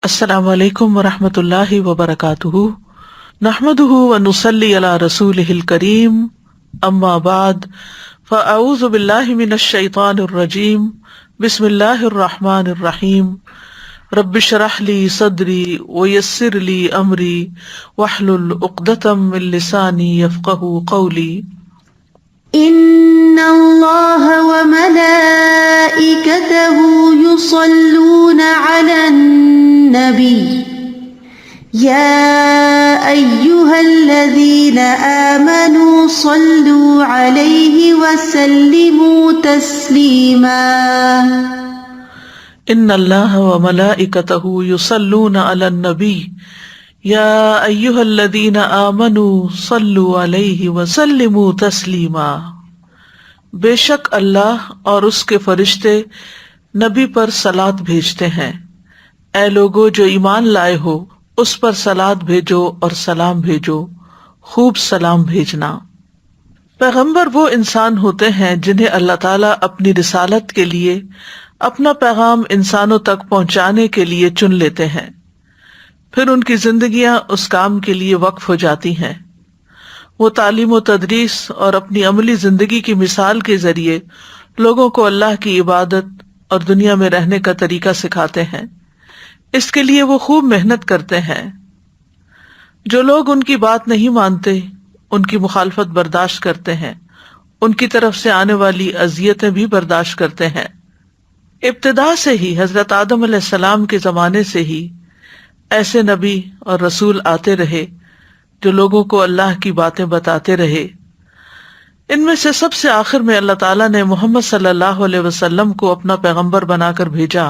السلام علیکم ورحمۃ اللہ وبرکاتہ، نحمدہ ونصلی علی رسولہ الکریم، اما بعد فاعوذ باللہ من الشیطان الرجیم، بسم اللہ الرحمن الرحیم، رب اشرح لی صدری ویسر لی امری واحلل عقدۃ من لسانی یفقہوا قولی۔ ان اللہ وملائکتہ یصلون علی النبی یا ایہا الذین آمنوا صلوا علیہ وسلموا تسلیما۔ ان اللہ وملائکتہ یصلون علی النبی یا ایہا الذین آمنوا صلوا علیہ وسلموا تسلیما۔ بے شک اللہ اور اس کے فرشتے نبی پر صلاۃ بھیجتے ہیں، اے لوگو جو ایمان لائے ہو اس پر صلاۃ بھیجو اور سلام بھیجو، خوب سلام بھیجنا۔ پیغمبر وہ انسان ہوتے ہیں جنہیں اللہ تعالیٰ اپنی رسالت کے لیے اپنا پیغام انسانوں تک پہنچانے کے لیے چن لیتے ہیں، پھر ان کی زندگیاں اس کام کے لیے وقف ہو جاتی ہیں۔ وہ تعلیم و تدریس اور اپنی عملی زندگی کی مثال کے ذریعے لوگوں کو اللہ کی عبادت اور دنیا میں رہنے کا طریقہ سکھاتے ہیں۔ اس کے لیے وہ خوب محنت کرتے ہیں۔ جو لوگ ان کی بات نہیں مانتے ان کی مخالفت برداشت کرتے ہیں، ان کی طرف سے آنے والی اذیتیں بھی برداشت کرتے ہیں۔ ابتدا سے ہی حضرت آدم علیہ السلام کے زمانے سے ہی ایسے نبی اور رسول آتے رہے جو لوگوں کو اللہ کی باتیں بتاتے رہے۔ ان میں سے سب سے آخر میں اللہ تعالیٰ نے محمد صلی اللہ علیہ وسلم کو اپنا پیغمبر بنا کر بھیجا۔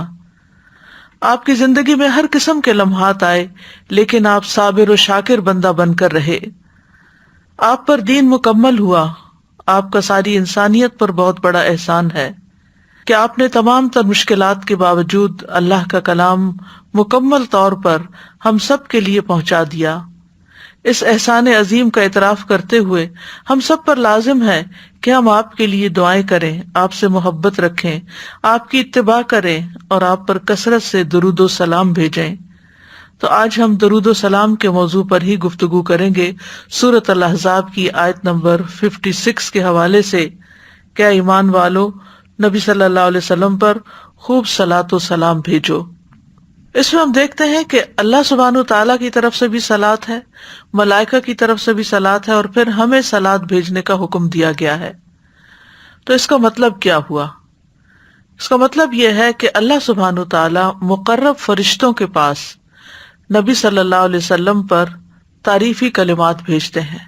آپ کی زندگی میں ہر قسم کے لمحات آئے، لیکن آپ صابر و شاکر بندہ بن کر رہے۔ آپ پر دین مکمل ہوا۔ آپ کا ساری انسانیت پر بہت بڑا احسان ہے کہ آپ نے تمام تر مشکلات کے باوجود اللہ کا کلام مکمل طور پر ہم سب کے لیے پہنچا دیا۔ اس احسان عظیم کا اعتراف کرتے ہوئے ہم سب پر لازم ہے کہ ہم آپ کے لیے دعائیں کریں، آپ سے محبت رکھیں، آپ کی اتباع کریں اور آپ پر کثرت سے درود و سلام بھیجیں۔ تو آج ہم درود و سلام کے موضوع پر ہی گفتگو کریں گے، سورۃ الاحزاب کی آیت نمبر 56 کے حوالے سے۔ کیا ایمان والو نبی صلی اللہ علیہ وسلم پر خوب صلاۃ و سلام بھیجو۔ اس میں ہم دیکھتے ہیں کہ اللہ سبحانہ و تعالیٰ کی طرف سے بھی صلاۃ ہے، ملائکہ کی طرف سے بھی صلاۃ ہے، اور پھر ہمیں صلاۃ بھیجنے کا حکم دیا گیا ہے۔ تو اس کا مطلب کیا ہوا؟ اس کا مطلب یہ ہے کہ اللہ سبحانہ و تعالیٰ مقرب فرشتوں کے پاس نبی صلی اللہ علیہ وسلم پر تعریفی کلمات بھیجتے ہیں،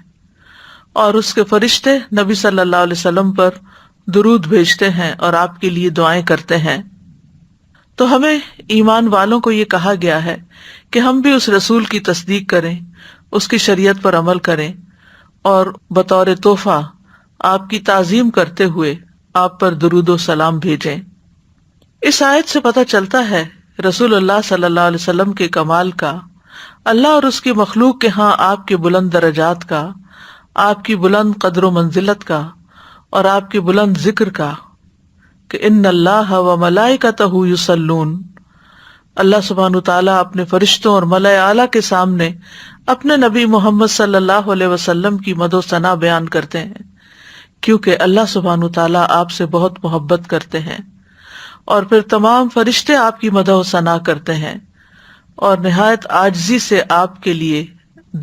اور اس کے فرشتے نبی صلی اللہ علیہ وسلم پر درود بھیجتے ہیں اور آپ کے لیے دعائیں کرتے ہیں۔ تو ہمیں ایمان والوں کو یہ کہا گیا ہے کہ ہم بھی اس رسول کی تصدیق کریں، اس کی شریعت پر عمل کریں، اور بطور تحفہ آپ کی تعظیم کرتے ہوئے آپ پر درود و سلام بھیجیں۔ اس آیت سے پتہ چلتا ہے رسول اللہ صلی اللہ علیہ وسلم کے کمال کا، اللہ اور اس کی مخلوق کے ہاں آپ کے بلند درجات کا، آپ کی بلند قدر و منزلت کا، اور آپ کے بلند ذکر کا، کہ ان اللہ و ملائکتہ یصلون، اللہ سبحانہ تعالیٰ اپنے فرشتوں اور ملائے اعلیٰ کے سامنے اپنے نبی محمد صلی اللہ علیہ وسلم کی مدح و ثنا بیان کرتے ہیں، کیونکہ اللہ سبحانہ تعالیٰ آپ سے بہت محبت کرتے ہیں، اور پھر تمام فرشتے آپ کی مدح و ثنا کرتے ہیں اور نہایت عاجزی سے آپ کے لیے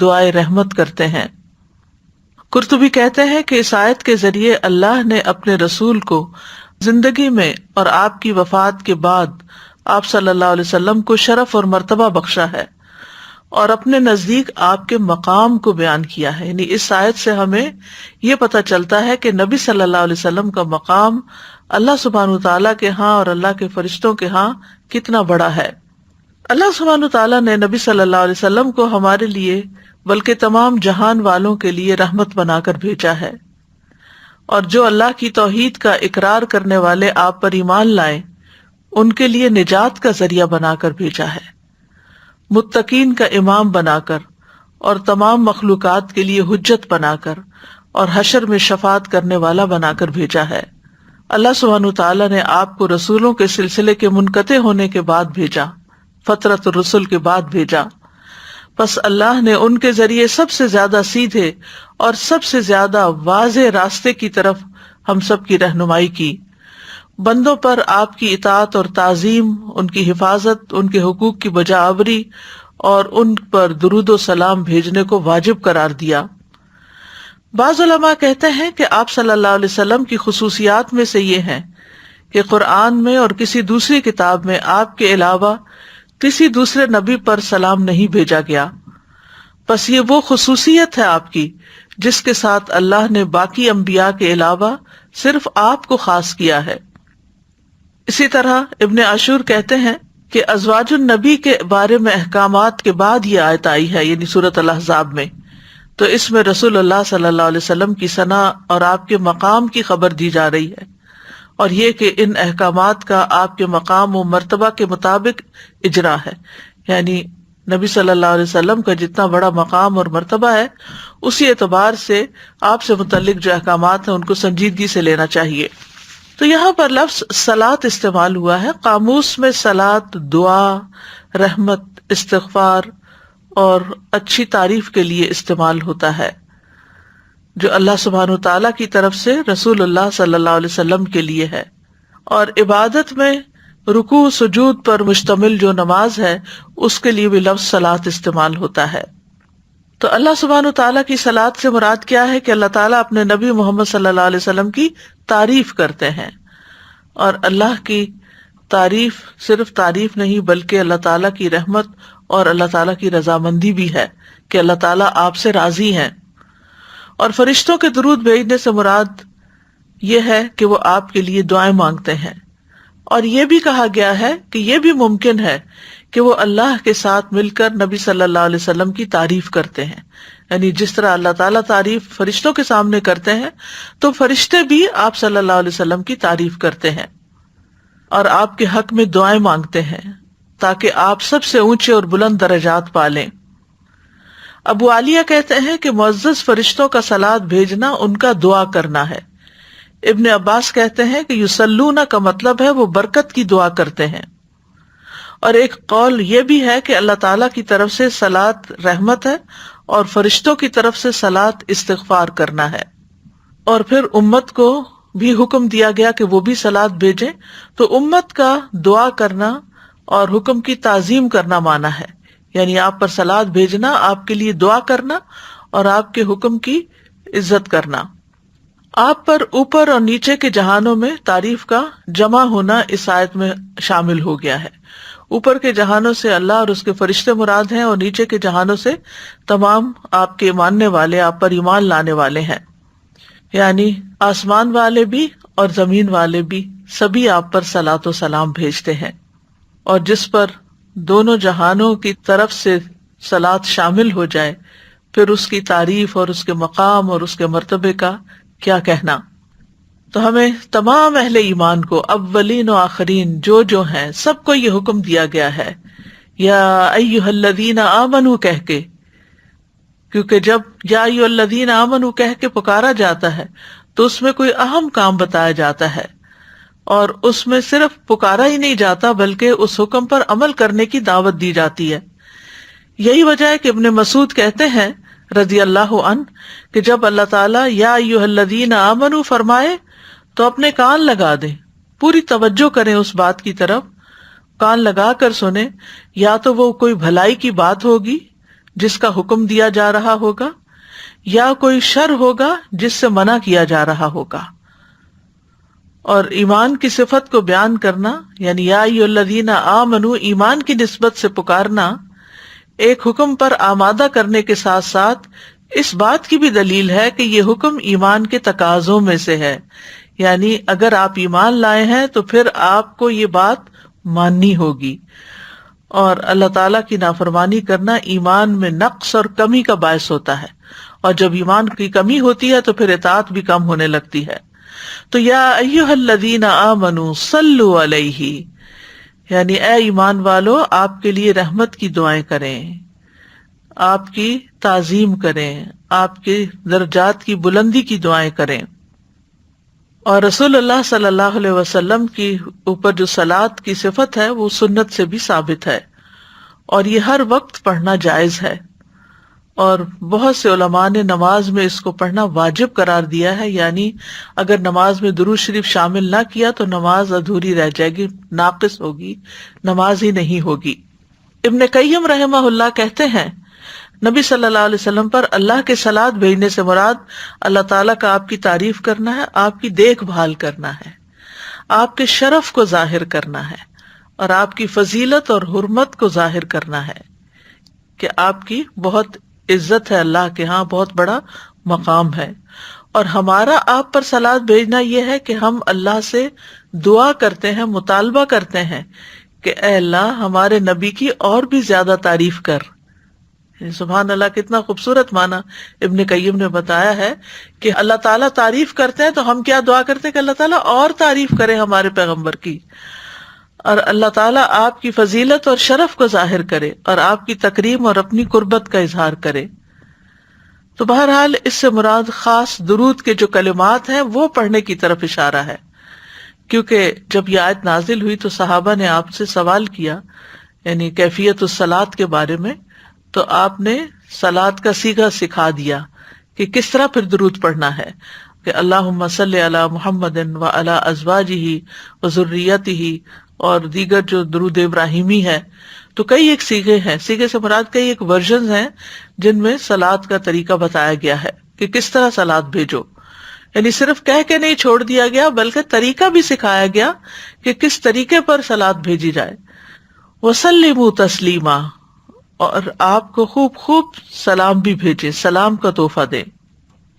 دعائے رحمت کرتے ہیں۔ قرطبی کہتے ہیں کہ اس آیت کے ذریعے اللہ نے اپنے رسول کو زندگی میں اور آپ کی وفات کے بعد آپ صلی اللہ علیہ وسلم کو شرف اور مرتبہ بخشا ہے، اور اپنے نزدیک آپ کے مقام کو بیان کیا ہے۔ یعنی اس آیت سے ہمیں یہ پتہ چلتا ہے کہ نبی صلی اللہ علیہ وسلم کا مقام اللہ سبحانہ تعالیٰ کے ہاں اور اللہ کے فرشتوں کے ہاں کتنا بڑا ہے۔ اللہ سبحانہ تعالیٰ نے نبی صلی اللہ علیہ وسلم کو ہمارے لیے بلکہ تمام جہان والوں کے لیے رحمت بنا کر بھیجا ہے، اور جو اللہ کی توحید کا اقرار کرنے والے آپ پر ایمان لائیں ان کے لیے نجات کا ذریعہ بنا کر بھیجا ہے، متقین کا امام بنا کر، اور تمام مخلوقات کے لیے حجت بنا کر، اور حشر میں شفاعت کرنے والا بنا کر بھیجا ہے۔ اللہ سبحانہ تعالیٰ نے آپ کو رسولوں کے سلسلے کے منقطع ہونے کے بعد بھیجا، فترۃ الرسل کے بعد بھیجا، پس اللہ نے ان کے ذریعے سب سے زیادہ سیدھے اور سب سے زیادہ واضح راستے کی طرف ہم سب کی رہنمائی کی۔ بندوں پر آپ کی اطاعت اور تعظیم، ان کی حفاظت، ان کے حقوق کی بجا آوری اور ان پر درود و سلام بھیجنے کو واجب قرار دیا۔ بعض علماء کہتے ہیں کہ آپ صلی اللہ علیہ وسلم کی خصوصیات میں سے یہ ہیں کہ قرآن میں اور کسی دوسری کتاب میں آپ کے علاوہ کسی دوسرے نبی پر سلام نہیں بھیجا گیا، بس یہ وہ خصوصیت ہے آپ کی جس کے ساتھ اللہ نے باقی انبیاء کے علاوہ صرف آپ کو خاص کیا ہے۔ اسی طرح ابن عاشور کہتے ہیں کہ ازواج النبی کے بارے میں احکامات کے بعد یہ آیت آئی ہے، یعنی سورۃ الاحزاب میں، تو اس میں رسول اللہ صلی اللہ علیہ وسلم کی ثنا اور آپ کے مقام کی خبر دی جا رہی ہے، اور یہ کہ ان احکامات کا آپ کے مقام و مرتبہ کے مطابق اجرا ہے، یعنی نبی صلی اللہ علیہ وسلم کا جتنا بڑا مقام اور مرتبہ ہے اسی اعتبار سے آپ سے متعلق جو احکامات ہیں ان کو سنجیدگی سے لینا چاہیے۔ تو یہاں پر لفظ صلاۃ استعمال ہوا ہے، قاموس میں صلاۃ دعا، رحمت، استغفار اور اچھی تعریف کے لیے استعمال ہوتا ہے، جو اللہ سبحانہ وتعالیٰ کی طرف سے رسول اللہ صلی اللہ علیہ وسلم کے لیے ہے۔ اور عبادت میں رکوع سجود پر مشتمل جو نماز ہے اس کے لیے بھی لفظ صلاۃ استعمال ہوتا ہے۔ تو اللہ سبحانہ وتعالیٰ کی صلاۃ سے مراد کیا ہے کہ اللہ تعالیٰ اپنے نبی محمد صلی اللہ علیہ وسلم کی تعریف کرتے ہیں، اور اللہ کی تعریف صرف تعریف نہیں بلکہ اللہ تعالیٰ کی رحمت اور اللہ تعالیٰ کی رضامندی بھی ہے کہ اللہ تعالیٰ آپ سے راضی ہیں۔ اور فرشتوں کے درود بھیجنے سے مراد یہ ہے کہ وہ آپ کے لیے دعائیں مانگتے ہیں، اور یہ بھی کہا گیا ہے کہ یہ بھی ممکن ہے کہ وہ اللہ کے ساتھ مل کر نبی صلی اللہ علیہ وسلم کی تعریف کرتے ہیں، یعنی جس طرح اللہ تعالیٰ تعریف فرشتوں کے سامنے کرتے ہیں تو فرشتے بھی آپ صلی اللہ علیہ وسلم کی تعریف کرتے ہیں اور آپ کے حق میں دعائیں مانگتے ہیں تاکہ آپ سب سے اونچے اور بلند درجات پالیں۔ ابو عالیہ کہتے ہیں کہ معزز فرشتوں کا صلاۃ بھیجنا ان کا دعا کرنا ہے۔ ابن عباس کہتے ہیں کہ یصلون کا مطلب ہے وہ برکت کی دعا کرتے ہیں، اور ایک قول یہ بھی ہے کہ اللہ تعالیٰ کی طرف سے صلاۃ رحمت ہے اور فرشتوں کی طرف سے صلاۃ استغفار کرنا ہے۔ اور پھر امت کو بھی حکم دیا گیا کہ وہ بھی صلاۃ بھیجیں، تو امت کا دعا کرنا اور حکم کی تعظیم کرنا مانا ہے، یعنی آپ پر صلاۃ بھیجنا آپ کے لیے دعا کرنا اور آپ کے حکم کی عزت کرنا۔ آپ پر اوپر اور نیچے کے جہانوں میں تعریف کا جمع ہونا اس آیت میں شامل ہو گیا ہے۔ اوپر کے جہانوں سے اللہ اور اس کے فرشتے مراد ہیں، اور نیچے کے جہانوں سے تمام آپ کے ماننے والے، آپ پر ایمان لانے والے ہیں، یعنی آسمان والے بھی اور زمین والے بھی سبھی آپ پر صلاۃ و سلام بھیجتے ہیں۔ اور جس پر دونوں جہانوں کی طرف سے صلاۃ شامل ہو جائے پھر اس کی تعریف اور اس کے مقام اور اس کے مرتبے کا کیا کہنا۔ تو ہمیں تمام اہل ایمان کو، اولین و آخرین جو ہیں، سب کو یہ حکم دیا گیا ہے یا ایھا الذین آمنوا کہہ کے، کیونکہ جب یا ایھا الذین آمنوا کہہ کے پکارا جاتا ہے تو اس میں کوئی اہم کام بتایا جاتا ہے، اور اس میں صرف پکارا ہی نہیں جاتا بلکہ اس حکم پر عمل کرنے کی دعوت دی جاتی ہے۔ یہی وجہ ہے کہ ابن مسعود کہتے ہیں رضی اللہ عنہ کہ جب اللہ تعالیٰ یا ایھا الذین آمنوا فرمائے تو اپنے کان لگا دیں، پوری توجہ کریں اس بات کی طرف، کان لگا کر سنیں، یا تو وہ کوئی بھلائی کی بات ہوگی جس کا حکم دیا جا رہا ہوگا، یا کوئی شر ہوگا جس سے منع کیا جا رہا ہوگا۔ اور ایمان کی صفت کو بیان کرنا، یعنی یا ایھا الذین آمنوا ایمان کی نسبت سے پکارنا، ایک حکم پر آمادہ کرنے کے ساتھ ساتھ اس بات کی بھی دلیل ہے کہ یہ حکم ایمان کے تقاضوں میں سے ہے، یعنی اگر آپ ایمان لائے ہیں تو پھر آپ کو یہ بات ماننی ہوگی، اور اللہ تعالیٰ کی نافرمانی کرنا ایمان میں نقص اور کمی کا باعث ہوتا ہے، اور جب ایمان کی کمی ہوتی ہے تو پھر اطاعت بھی کم ہونے لگتی ہے۔ تو یا ایھا الذین آمنوا صلوا علیہ، یعنی اے ایمان والو آپ کے لیے رحمت کی دعائیں کریں، آپ کی تعظیم کریں، آپ کے درجات کی بلندی کی دعائیں کریں۔ اور رسول اللہ صلی اللہ علیہ وسلم کی اوپر جو صلاۃ کی صفت ہے وہ سنت سے بھی ثابت ہے، اور یہ ہر وقت پڑھنا جائز ہے، اور بہت سے علماء نے نماز میں اس کو پڑھنا واجب قرار دیا ہے، یعنی اگر نماز میں درود شریف شامل نہ کیا تو نماز ادھوری رہ جائے گی، ناقص ہوگی، نماز ہی نہیں ہوگی۔ ابن قیم رحمہ اللہ کہتے ہیں نبی صلی اللہ علیہ وسلم پر اللہ کے صلاۃ بھیجنے سے مراد اللہ تعالیٰ کا آپ کی تعریف کرنا ہے، آپ کی دیکھ بھال کرنا ہے، آپ کے شرف کو ظاہر کرنا ہے، اور آپ کی فضیلت اور حرمت کو ظاہر کرنا ہے کہ آپ کی بہت عزت ہے، اللہ کے ہاں بہت بڑا مقام ہے۔ اور ہمارا آپ پر صلاۃ بھیجنا یہ ہے کہ ہم اللہ سے دعا کرتے ہیں، مطالبہ کرتے ہیں کہ اے اللہ ہمارے نبی کی اور بھی زیادہ تعریف کر۔ سبحان اللہ، کتنا خوبصورت معنی ابن قیم نے بتایا ہے کہ اللہ تعالیٰ تعریف کرتے ہیں تو ہم کیا دعا کرتے ہیں کہ اللہ تعالیٰ اور تعریف کرے ہمارے پیغمبر کی، اور اللہ تعالیٰ آپ کی فضیلت اور شرف کو ظاہر کرے اور آپ کی تکریم اور اپنی قربت کا اظہار کرے۔ تو بہرحال اس سے مراد خاص درود کے جو کلمات ہیں وہ پڑھنے کی طرف اشارہ ہے، کیونکہ جب یہ آیت نازل ہوئی تو صحابہ نے آپ سے سوال کیا، یعنی کیفیت الصلاۃ کے بارے میں، تو آپ نے صلاۃ کا صیغہ سکھا دیا کہ کس طرح پھر درود پڑھنا ہے، کہ اللہم صلی علی محمد وعلی ازواجہ وذریتہ، اور دیگر جو درود ابراہیمی ہے۔ تو کئی ایک صیغے ہیں، صیغے سے مراد کئی ایک ورژنز ہیں جن میں صلاۃ کا طریقہ بتایا گیا ہے کہ کس طرح صلاۃ بھیجو، یعنی صرف کہہ کے نہیں چھوڑ دیا گیا بلکہ طریقہ بھی سکھایا گیا کہ کس طریقے پر صلاۃ بھیجی جائے۔ وسلموا تسلیما، اور آپ کو خوب خوب سلام بھی بھیجے، سلام کا تحفہ دیں،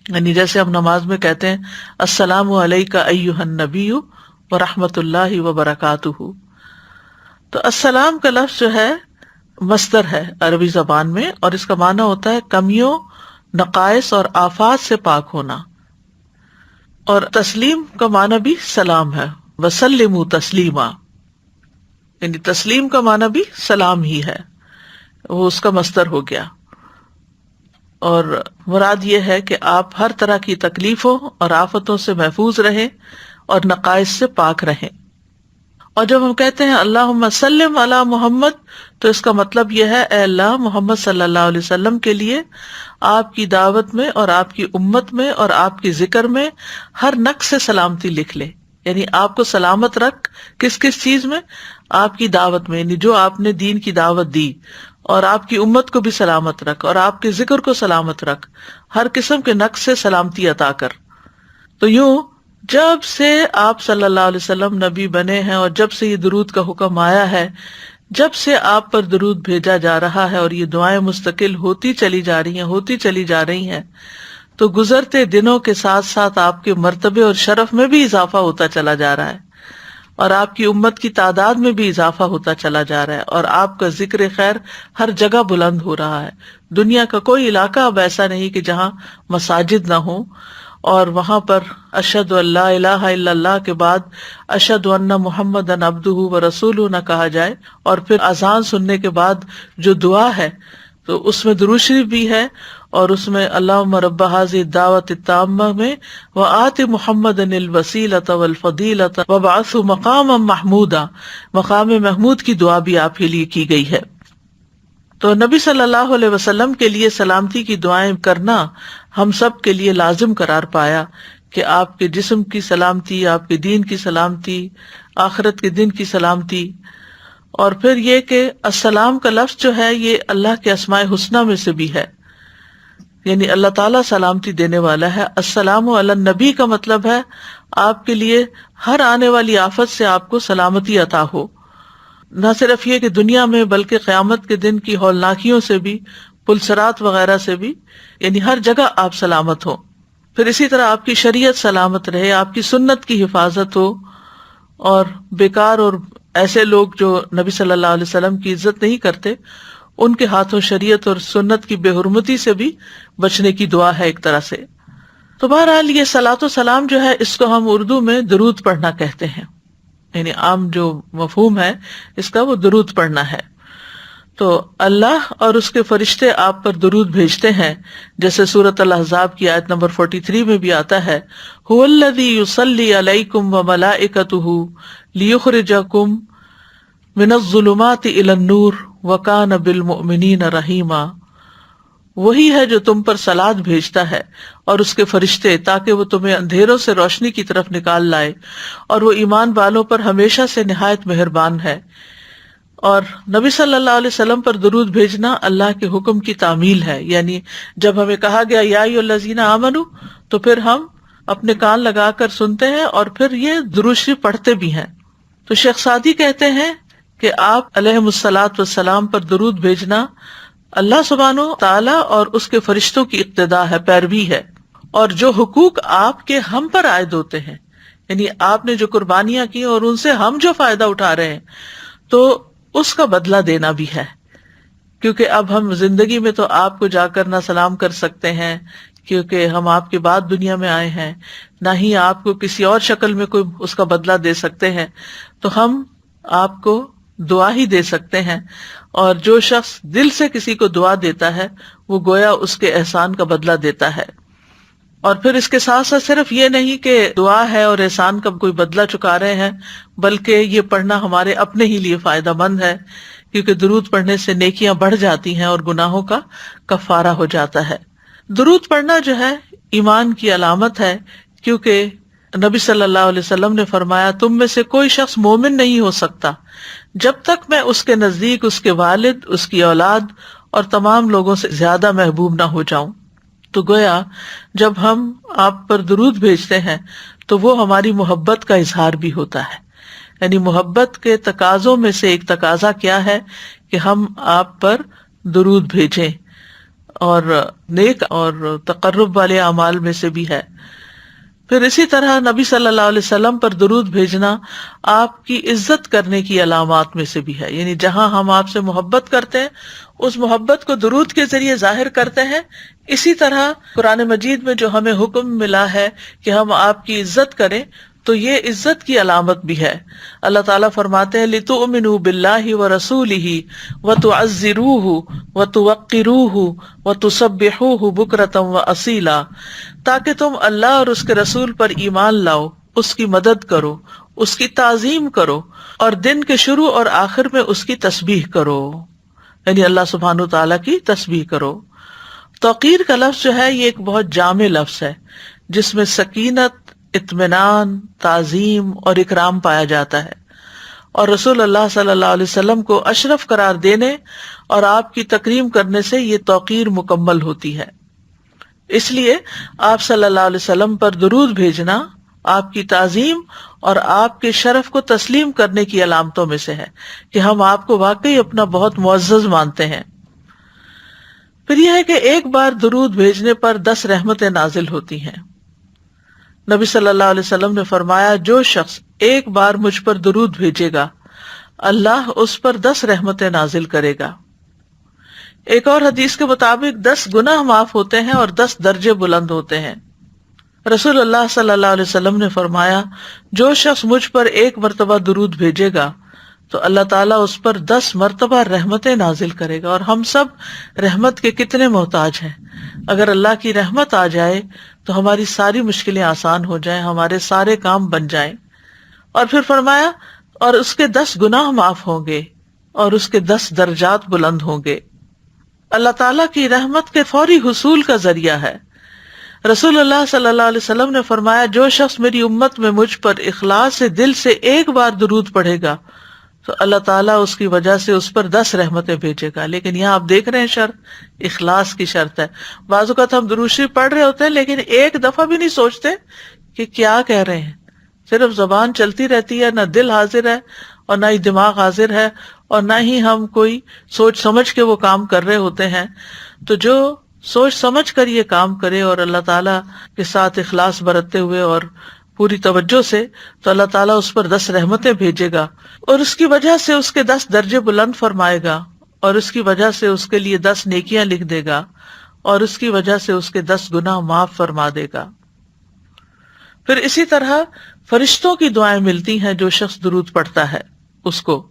یعنی جیسے ہم نماز میں کہتے ہیں السلام علیک ایھا النبی ورحمۃ اللہ وبرکاتہ، تو السلام کا لفظ جو ہے مصدر ہے عربی زبان میں، اور اس کا معنی ہوتا ہے کمیوں، نقائص اور آفات سے پاک ہونا، اور تسلیم کا معنی بھی سلام ہے، وسلموا تسلیما، یعنی تسلیم کا معنی بھی سلام ہی ہے، وہ اس کا مصدر ہو گیا۔ اور مراد یہ ہے کہ آپ ہر طرح کی تکلیفوں اور آفتوں سے محفوظ رہیں اور نقائص سے پاک رہیں۔ اور جب ہم کہتے ہیں اللہم سلم علی محمد، تو اس کا مطلب یہ ہے اے اللہ محمد صلی اللہ علیہ وسلم کے لیے آپ کی دعوت میں اور آپ کی امت میں اور آپ کی ذکر میں ہر نقص سے سلامتی لکھ لے، یعنی آپ کو سلامت رکھ کس کس چیز میں؟ آپ کی دعوت میں، یعنی جو آپ نے دین کی دعوت دی، اور آپ کی امت کو بھی سلامت رکھ، اور آپ کے ذکر کو سلامت رکھ، ہر قسم کے نقص سے سلامتی عطا کر۔ تو یوں جب سے آپ صلی اللہ علیہ وسلم نبی بنے ہیں اور جب سے یہ درود کا حکم آیا ہے، جب سے آپ پر درود بھیجا جا رہا ہے اور یہ دعائیں مستقل ہوتی چلی جا رہی ہیں، تو گزرتے دنوں کے ساتھ ساتھ آپ کے مرتبے اور شرف میں بھی اضافہ ہوتا چلا جا رہا ہے، اور آپ کی امت کی تعداد میں بھی اضافہ ہوتا چلا جا رہا ہے، اور آپ کا ذکر خیر ہر جگہ بلند ہو رہا ہے۔ دنیا کا کوئی علاقہ اب ایسا نہیں کہ جہاں مساجد نہ ہوں، اور وہاں پر اشہد ان لا الہ الا اللہ کے بعد اشہد ان محمدًا عبدہ ورسولہ نہ کہا جائے، اور پھر اذان سننے کے بعد جو دعا ہے تو اس میں درود شریف بھی ہے، اور اس میں اللہم رب ھذہ الدعوۃ التامہ میں وآت محمدًا الوسیلۃ والفضیلۃ وابعثہ مقاما محمودا، مقام محمود کی دعا بھی آپ کے لیے کی گئی ہے۔ تو نبی صلی اللہ علیہ وسلم کے لیے سلامتی کی دعائیں کرنا ہم سب کے لیے لازم قرار پایا، کہ آپ کے جسم کی سلامتی، آپ کے دین کی سلامتی، آخرت کے دن کی سلامتی۔ اور پھر یہ کہ السلام کا لفظ جو ہے یہ اللہ کے اسماء حسنی میں سے بھی ہے، یعنی اللہ تعالیٰ سلامتی دینے والا ہے۔ السلام علی النبی کا مطلب ہے آپ کے لیے ہر آنے والی آفت سے آپ کو سلامتی عطا ہو، نہ صرف یہ کہ دنیا میں بلکہ قیامت کے دن کی ہولناکیوں سے بھی، پلسرات وغیرہ سے بھی، یعنی ہر جگہ آپ سلامت ہو۔ پھر اسی طرح آپ کی شریعت سلامت رہے، آپ کی سنت کی حفاظت ہو، اور بیکار اور ایسے لوگ جو نبی صلی اللہ علیہ وسلم کی عزت نہیں کرتے، ان کے ہاتھوں شریعت اور سنت کی بے حرمتی سے بھی بچنے کی دعا ہے ایک طرح سے۔ تو بہرحال یہ صلاۃ و سلام جو ہے اس کو ہم اردو میں درود پڑھنا کہتے ہیں، یعنی عام جو مفہوم ہے اس کا وہ درود پڑھنا ہے۔ تو اللہ اور اس کے فرشتے آپ پر درود بھیجتے ہیں، جیسے سورۃ الاحزاب کی آیت نمبر 43 میں بھی آتا ہے هو الذی یصلی علیکم وملائکتہ لیخرجکم من الظلمات الی النور وکان بالمؤمنین رحیما، وہی ہے جو تم پر صلات بھیجتا ہے اور اس کے فرشتے، تاکہ وہ تمہیں اندھیروں سے روشنی کی طرف نکال لائے، اور وہ ایمان والوں پر ہمیشہ سے نہایت مہربان ہے۔ اور نبی صلی اللہ علیہ وسلم پر درود بھیجنا اللہ کے حکم کی تعمیل ہے، یعنی جب ہمیں کہا گیا یا ایھا الذین آمنو، تو پھر ہم اپنے کان لگا کر سنتے ہیں اور پھر یہ درود شریف پڑھتے بھی ہیں۔ تو شیخ سعدی کہتے ہیں کہ آپ علیہم الصلاۃ والسلام پر درود بھیجنا اللہ سبحانہ تعالی اور اس کے فرشتوں کی اقتداء ہے، پیروی ہے، اور جو حقوق آپ کے ہم پر عائد ہوتے ہیں، یعنی آپ نے جو قربانیاں کی اور ان سے ہم جو فائدہ اٹھا رہے ہیں، تو اس کا بدلہ دینا بھی ہے، کیونکہ اب ہم زندگی میں تو آپ کو جا کر نہ سلام کر سکتے ہیں کیونکہ ہم آپ کے بعد دنیا میں آئے ہیں، نہ ہی آپ کو کسی اور شکل میں کوئی اس کا بدلہ دے سکتے ہیں، تو ہم آپ کو دعا ہی دے سکتے ہیں، اور جو شخص دل سے کسی کو دعا دیتا ہے وہ گویا اس کے احسان کا بدلہ دیتا ہے۔ اور پھر اس کے ساتھ ساتھ صرف یہ نہیں کہ دعا ہے اور احسان کا کوئی بدلہ چکا رہے ہیں، بلکہ یہ پڑھنا ہمارے اپنے ہی لیے فائدہ مند ہے، کیونکہ درود پڑھنے سے نیکیاں بڑھ جاتی ہیں اور گناہوں کا کفارہ ہو جاتا ہے۔ درود پڑھنا جو ہے ایمان کی علامت ہے، کیونکہ نبی صلی اللہ علیہ وسلم نے فرمایا تم میں سے کوئی شخص مومن نہیں ہو سکتا جب تک میں اس کے نزدیک اس کے والد، اس کی اولاد اور تمام لوگوں سے زیادہ محبوب نہ ہو جاؤں۔ تو گویا جب ہم آپ پر درود بھیجتے ہیں تو وہ ہماری محبت کا اظہار بھی ہوتا ہے، یعنی محبت کے تقاضوں میں سے ایک تقاضا کیا ہے کہ ہم آپ پر درود بھیجیں، اور نیک اور تقرب والے اعمال میں سے بھی ہے۔ پھر اسی طرح نبی صلی اللہ علیہ وسلم پر درود بھیجنا آپ کی عزت کرنے کی علامات میں سے بھی ہے، یعنی جہاں ہم آپ سے محبت کرتے ہیں اس محبت کو درود کے ذریعے ظاہر کرتے ہیں۔ اسی طرح قرآن مجید میں جو ہمیں حکم ملا ہے کہ ہم آپ کی عزت کریں، تو یہ عزت کی علامت بھی ہے۔ اللہ تعالیٰ فرماتے ہیں لِتُؤْمِنُوا بِاللَّهِ وَرَسُولِهِ وَتُعَزِّرُوهُ وَتُوَقِّرُوهُ وَتُسَبِّحُوهُ بُكْرَةً وَأَصِيلًا، تاکہ تم اللہ اور اس کے رسول پر ایمان لاؤ، اس کی مدد کرو، اس کی تعظیم کرو، اور دن کے شروع اور آخر میں اس کی تسبیح کرو، یعنی اللہ سبحانہ تعالیٰ کی تسبیح کرو۔ توقیر کا لفظ جو ہے یہ ایک بہت جامع لفظ ہے، جس میں سکینت، اطمینان، تعظیم اور اکرام پایا جاتا ہے، اور رسول اللہ صلی اللہ علیہ وسلم کو اشرف قرار دینے اور آپ کی تکریم کرنے سے یہ توقیر مکمل ہوتی ہے۔ اس لیے آپ صلی اللہ علیہ وسلم پر درود بھیجنا آپ کی تعظیم اور آپ کے شرف کو تسلیم کرنے کی علامتوں میں سے ہے کہ ہم آپ کو واقعی اپنا بہت معزز مانتے ہیں۔ پھر یہ ہے کہ ایک بار درود بھیجنے پر 10 رحمتیں نازل ہوتی ہیں۔ نبی صلی اللہ علیہ وسلم نے فرمایا جو شخص ایک بار مجھ پر درود بھیجے گا اللہ اس پر 10 رحمتیں نازل کرے گا۔ ایک اور حدیث کے مطابق 10 گناہ معاف ہوتے ہیں اور 10 درجے بلند ہوتے ہیں۔ رسول اللہ صلی اللہ علیہ وسلم نے فرمایا جو شخص مجھ پر ایک مرتبہ درود بھیجے گا تو اللہ تعالیٰ اس پر 10 مرتبہ رحمتیں نازل کرے گا، اور ہم سب رحمت کے کتنے محتاج ہیں۔ اگر اللہ کی رحمت آ جائے تو ہماری ساری مشکلیں آسان ہو جائیں، ہمارے سارے کام بن جائیں۔ اور پھر فرمایا اور اس کے 10 گناہ معاف ہوں گے اور اس کے 10 درجات بلند ہوں گے۔ اللہ تعالیٰ کی رحمت کے فوری حصول کا ذریعہ ہے۔ رسول اللہ صلی اللہ علیہ وسلم نے فرمایا جو شخص میری امت میں مجھ پر اخلاص سے دل سے ایک بار درود پڑھے گا تو اللہ تعالیٰ اس کی وجہ سے اس پر 10 رحمتیں بھیجے گا۔ لیکن یہاں آپ دیکھ رہے ہیں شرط اخلاص کی شرط ہے۔ بعض اوقات ہم درود شریف پڑھ رہے ہوتے ہیں لیکن ایک دفعہ بھی نہیں سوچتے کہ کیا کہہ رہے ہیں، صرف زبان چلتی رہتی ہے، نہ دل حاضر ہے اور نہ ہی دماغ حاضر ہے، اور نہ ہی ہم کوئی سوچ سمجھ کے وہ کام کر رہے ہوتے ہیں۔ تو جو سوچ سمجھ کر یہ کام کرے اور اللہ تعالیٰ کے ساتھ اخلاص برتتے ہوئے اور پوری توجہ سے، تو اللہ تعالیٰ اس پر 10 رحمتیں بھیجے گا، اور اس کی وجہ سے اس کے 10 درجے بلند فرمائے گا، اور اس کی وجہ سے اس کے لیے 10 نیکیاں لکھ دے گا، اور اس کی وجہ سے اس کے 10 گناہ معاف فرما دے گا۔ پھر اسی طرح فرشتوں کی دعائیں ملتی ہیں جو شخص درود پڑھتا ہے اس کو۔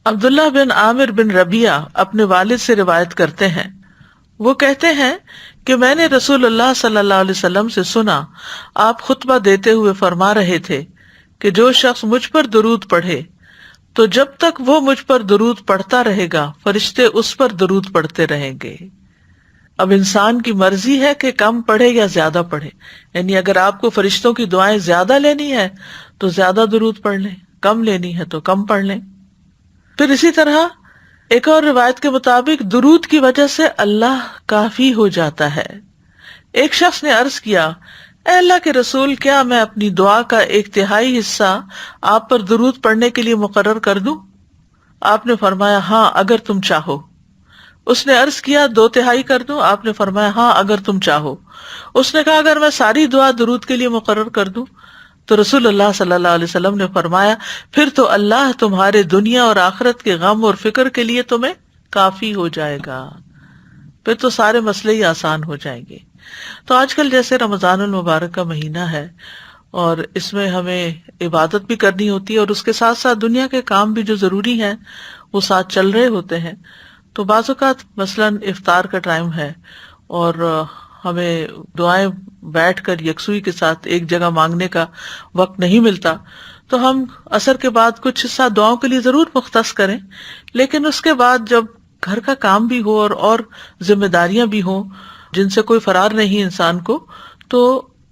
عبداللہ بن عامر بن ربیعہ اپنے والد سے روایت کرتے ہیں، وہ کہتے ہیں کہ میں نے رسول اللہ صلی اللہ علیہ وسلم سے سنا آپ خطبہ دیتے ہوئے فرما رہے تھے کہ جو شخص مجھ پر درود پڑھے تو جب تک وہ مجھ پر درود پڑھتا رہے گا فرشتے اس پر درود پڑھتے رہیں گے۔ اب انسان کی مرضی ہے کہ کم پڑھے یا زیادہ پڑھے، یعنی اگر آپ کو فرشتوں کی دعائیں زیادہ لینی ہے تو زیادہ درود پڑھ لیں، کم لینی ہے تو کم پڑھ لیں۔ پھر اسی طرح ایک اور روایت کے مطابق درود کی وجہ سے اللہ کافی ہو جاتا ہے۔ ایک شخص نے عرض کیا، اے اللہ کے رسول، کیا میں اپنی دعا کا 1/3 حصہ آپ پر درود پڑھنے کے لیے مقرر کر دوں؟ آپ نے فرمایا ہاں اگر تم چاہو۔ اس نے عرض کیا 2/3 کر دوں؟ آپ نے فرمایا ہاں اگر تم چاہو۔ اس نے کہا اگر میں ساری دعا درود کے لیے مقرر کر دوں؟ تو رسول اللہ صلی اللہ علیہ وسلم نے فرمایا پھر تو اللہ تمہارے دنیا اور آخرت کے غم اور فکر کے لیے تمہیں کافی ہو جائے گا، پھر تو سارے مسئلے ہی آسان ہو جائیں گے۔ تو آج کل جیسے رمضان المبارک کا مہینہ ہے اور اس میں ہمیں عبادت بھی کرنی ہوتی ہے اور اس کے ساتھ ساتھ دنیا کے کام بھی جو ضروری ہیں وہ ساتھ چل رہے ہوتے ہیں، تو بعض اوقات مثلاً افطار کا ٹائم ہے اور ہمیں دعائیں بیٹھ کر یکسوئی کے ساتھ ایک جگہ مانگنے کا وقت نہیں ملتا، تو ہم عصر کے بعد کچھ حصہ دعاؤں کے لیے ضرور مختص کریں، لیکن اس کے بعد جب گھر کا کام بھی ہو اور ذمہ داریاں بھی ہوں جن سے کوئی فرار نہیں انسان کو، تو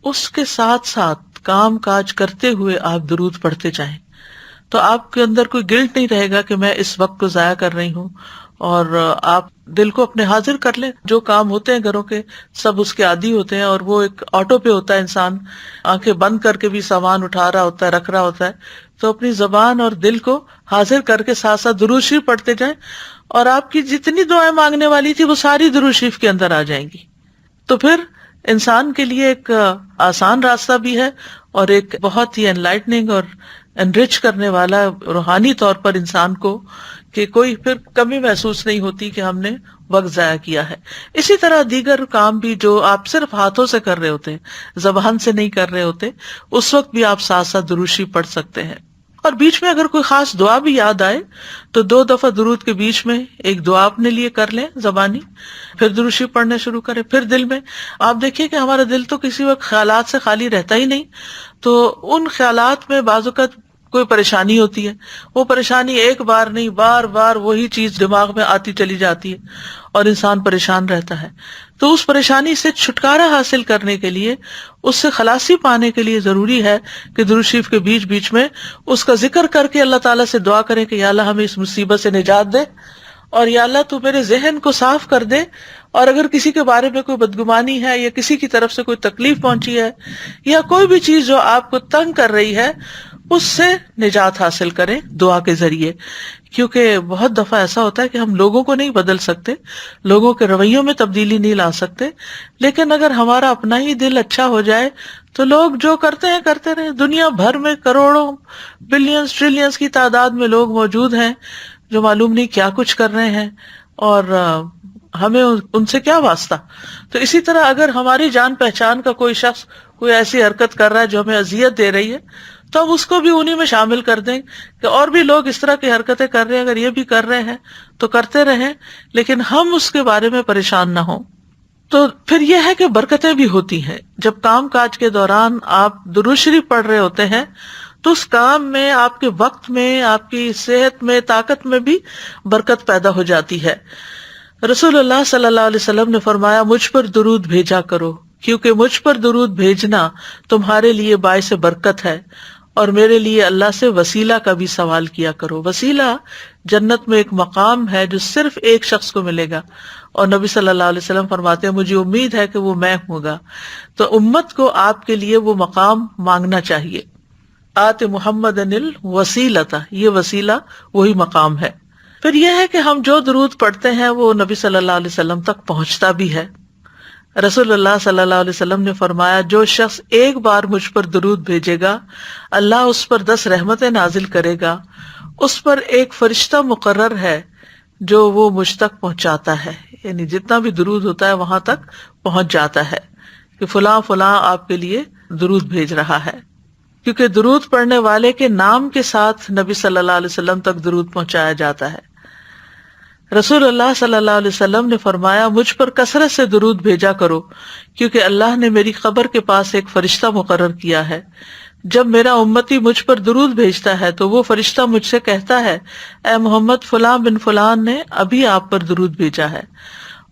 اس کے ساتھ ساتھ کام کاج کرتے ہوئے آپ درود پڑھتے جائیں، تو آپ کے اندر کوئی گلٹ نہیں رہے گا کہ میں اس وقت کو ضائع کر رہی ہوں، اور آپ دل کو اپنے حاضر کر لیں۔ جو کام ہوتے ہیں گھروں کے سب اس کے عادی ہوتے ہیں اور وہ ایک آٹو پہ ہوتا ہے، انسان آنکھیں بند کر کے بھی سامان اٹھا رہا ہوتا ہے، رکھ رہا ہوتا ہے، تو اپنی زبان اور دل کو حاضر کر کے ساتھ ساتھ درود شریف پڑھتے جائیں، اور آپ کی جتنی دعائیں مانگنے والی تھی وہ ساری درود شریف کے اندر آ جائیں گی۔ تو پھر انسان کے لیے ایک آسان راستہ بھی ہے اور ایک بہت ہی انلائٹننگ اور انرچ کرنے والا روحانی طور پر انسان کو، کہ کوئی پھر کمی محسوس نہیں ہوتی کہ ہم نے وقت ضائع کیا ہے۔ اسی طرح دیگر کام بھی جو آپ صرف ہاتھوں سے کر رہے ہوتے ہیں، زبان سے نہیں کر رہے ہوتے، اس وقت بھی آپ ساتھ ساتھ درود شریف پڑھ سکتے ہیں۔ اور بیچ میں اگر کوئی خاص دعا بھی یاد آئے تو 2 دفعہ درود کے بیچ میں ایک دعا اپنے لیے کر لیں زبانی، پھر درود شریف پڑھنے شروع کریں۔ پھر دل میں آپ دیکھیے کہ ہمارا دل تو کسی وقت خیالات سے خالی رہتا ہی نہیں، تو ان خیالات میں بعض اوقات کوئی پریشانی ہوتی ہے، وہ پریشانی ایک بار نہیں بار بار وہی چیز دماغ میں آتی چلی جاتی ہے اور انسان پریشان رہتا ہے۔ تو اس پریشانی سے چھٹکارا حاصل کرنے کے لیے، اس سے خلاصی پانے کے لیے ضروری ہے کہ درود شریف کے بیچ بیچ میں اس کا ذکر کر کے اللہ تعالیٰ سے دعا کریں کہ یا اللہ ہمیں اس مصیبت سے نجات دے، اور یا اللہ تو میرے ذہن کو صاف کر دے، اور اگر کسی کے بارے میں کوئی بدگمانی ہے یا کسی کی طرف سے کوئی تکلیف پہنچی ہے یا کوئی بھی چیز جو آپ کو تنگ کر رہی ہے، اس سے نجات حاصل کریں دعا کے ذریعے۔ کیونکہ بہت دفعہ ایسا ہوتا ہے کہ ہم لوگوں کو نہیں بدل سکتے، لوگوں کے رویوں میں تبدیلی نہیں لا سکتے، لیکن اگر ہمارا اپنا ہی دل اچھا ہو جائے تو لوگ جو کرتے ہیں کرتے رہیں۔ دنیا بھر میں کروڑوں بلینز ٹریلینز کی تعداد میں لوگ موجود ہیں جو معلوم نہیں کیا کچھ کر رہے ہیں، اور ہمیں ان سے کیا واسطہ۔ تو اسی طرح اگر ہماری جان پہچان کا کوئی شخص کوئی ایسی حرکت کر رہا ہے جو ہمیں اذیت دے رہی ہے، تو ہم اس کو بھی انہی میں شامل کر دیں کہ اور بھی لوگ اس طرح کی حرکتیں کر رہے ہیں، اگر یہ بھی کر رہے ہیں تو کرتے رہیں، لیکن ہم اس کے بارے میں پریشان نہ ہوں۔ تو پھر یہ ہے کہ برکتیں بھی ہوتی ہیں۔ جب کام کاج کے دوران آپ درود شریف پڑھ رہے ہوتے ہیں تو اس کام میں، آپ کے وقت میں، آپ کی صحت میں، طاقت میں بھی برکت پیدا ہو جاتی ہے۔ رسول اللہ صلی اللہ علیہ وسلم نے فرمایا مجھ پر درود بھیجا کرو، کیونکہ مجھ پر درود بھیجنا تمہارے لیے باعث برکت ہے، اور میرے لیے اللہ سے وسیلہ کا بھی سوال کیا کرو۔ وسیلہ جنت میں ایک مقام ہے جو صرف ایک شخص کو ملے گا، اور نبی صلی اللہ علیہ وسلم فرماتے ہیں مجھے امید ہے کہ وہ میں ہوں گا۔ تو امت کو آپ کے لیے وہ مقام مانگنا چاہیے۔ آت محمد الوسیلۃ، یہ وسیلہ وہی مقام ہے۔ پھر یہ ہے کہ ہم جو درود پڑھتے ہیں وہ نبی صلی اللہ علیہ وسلم تک پہنچتا بھی ہے۔ رسول اللہ صلی اللہ علیہ وسلم نے فرمایا جو شخص ایک بار مجھ پر درود بھیجے گا اللہ اس پر 10 رحمتیں نازل کرے گا، اس پر ایک فرشتہ مقرر ہے جو وہ مجھ تک پہنچاتا ہے، یعنی جتنا بھی درود ہوتا ہے وہاں تک پہنچ جاتا ہے کہ فلاں فلاں آپ کے لیے درود بھیج رہا ہے، کیونکہ درود پڑھنے والے کے نام کے ساتھ نبی صلی اللہ علیہ وسلم تک درود پہنچایا جاتا ہے۔ رسول اللہ صلی اللہ علیہ وسلم نے فرمایا مجھ پر کثرت سے درود بھیجا کرو، کیونکہ اللہ نے میری قبر کے پاس ایک فرشتہ مقرر کیا ہے جب میرا امتی مجھ پر درود بھیجتا ہے تو وہ فرشتہ مجھ سے کہتا ہے اے محمد فلاں بن فلاں نے ابھی آپ پر درود بھیجا ہے.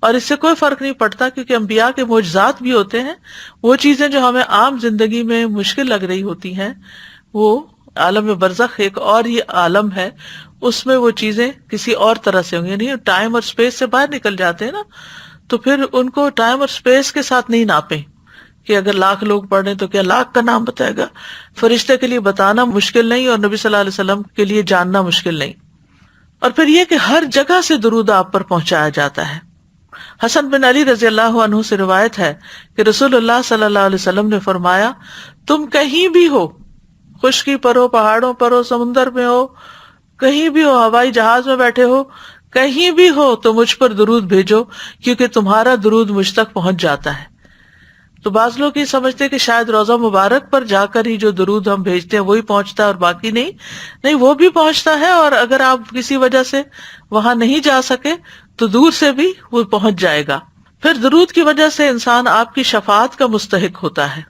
اور اس سے کوئی فرق نہیں پڑتا کیونکہ انبیاء کے معجزات بھی ہوتے ہیں. وہ چیزیں جو ہمیں عام زندگی میں مشکل لگ رہی ہوتی ہیں، وہ عالم برزخ ایک اور یہ عالم ہے، اس میں وہ چیزیں کسی اور طرح سے ہوں گی. یعنی ٹائم اور اسپیس سے باہر نکل جاتے ہیں نا، تو پھر ان کو ٹائم اور اسپیس کے ساتھ نہیں ناپیں کہ اگر 1,00,000 لوگ پڑھ رہے تو کیا 1,00,000 کا نام بتائے گا. فرشتے کے لیے بتانا مشکل نہیں اور نبی صلی اللہ علیہ وسلم کے لیے جاننا مشکل نہیں. اور پھر یہ کہ ہر جگہ سے درود آپ پر پہنچایا جاتا ہے. حسن بن علی رضی اللہ عنہ سے روایت ہے کہ رسول اللہ صلی اللہ علیہ وسلم نے فرمایا تم کہیں بھی ہو، خشکی پر ہو، پہاڑوں پر ہو، سمندر میں ہو، کہیں بھی ہو، ہوائی جہاز میں بیٹھے ہو، کہیں بھی ہو تو مجھ پر درود بھیجو کیونکہ تمہارا درود مجھ تک پہنچ جاتا ہے. تو بعض لوگ یہ سمجھتے کہ شاید روضہ مبارک پر جا کر ہی جو درود ہم بھیجتے ہیں وہی پہنچتا ہے اور باقی نہیں، وہ بھی پہنچتا ہے. اور اگر آپ کسی وجہ سے وہاں نہیں جا سکے تو دور سے بھی وہ پہنچ جائے گا. پھر درود کی وجہ سے انسان آپ کی شفاعت کا مستحق ہوتا ہے.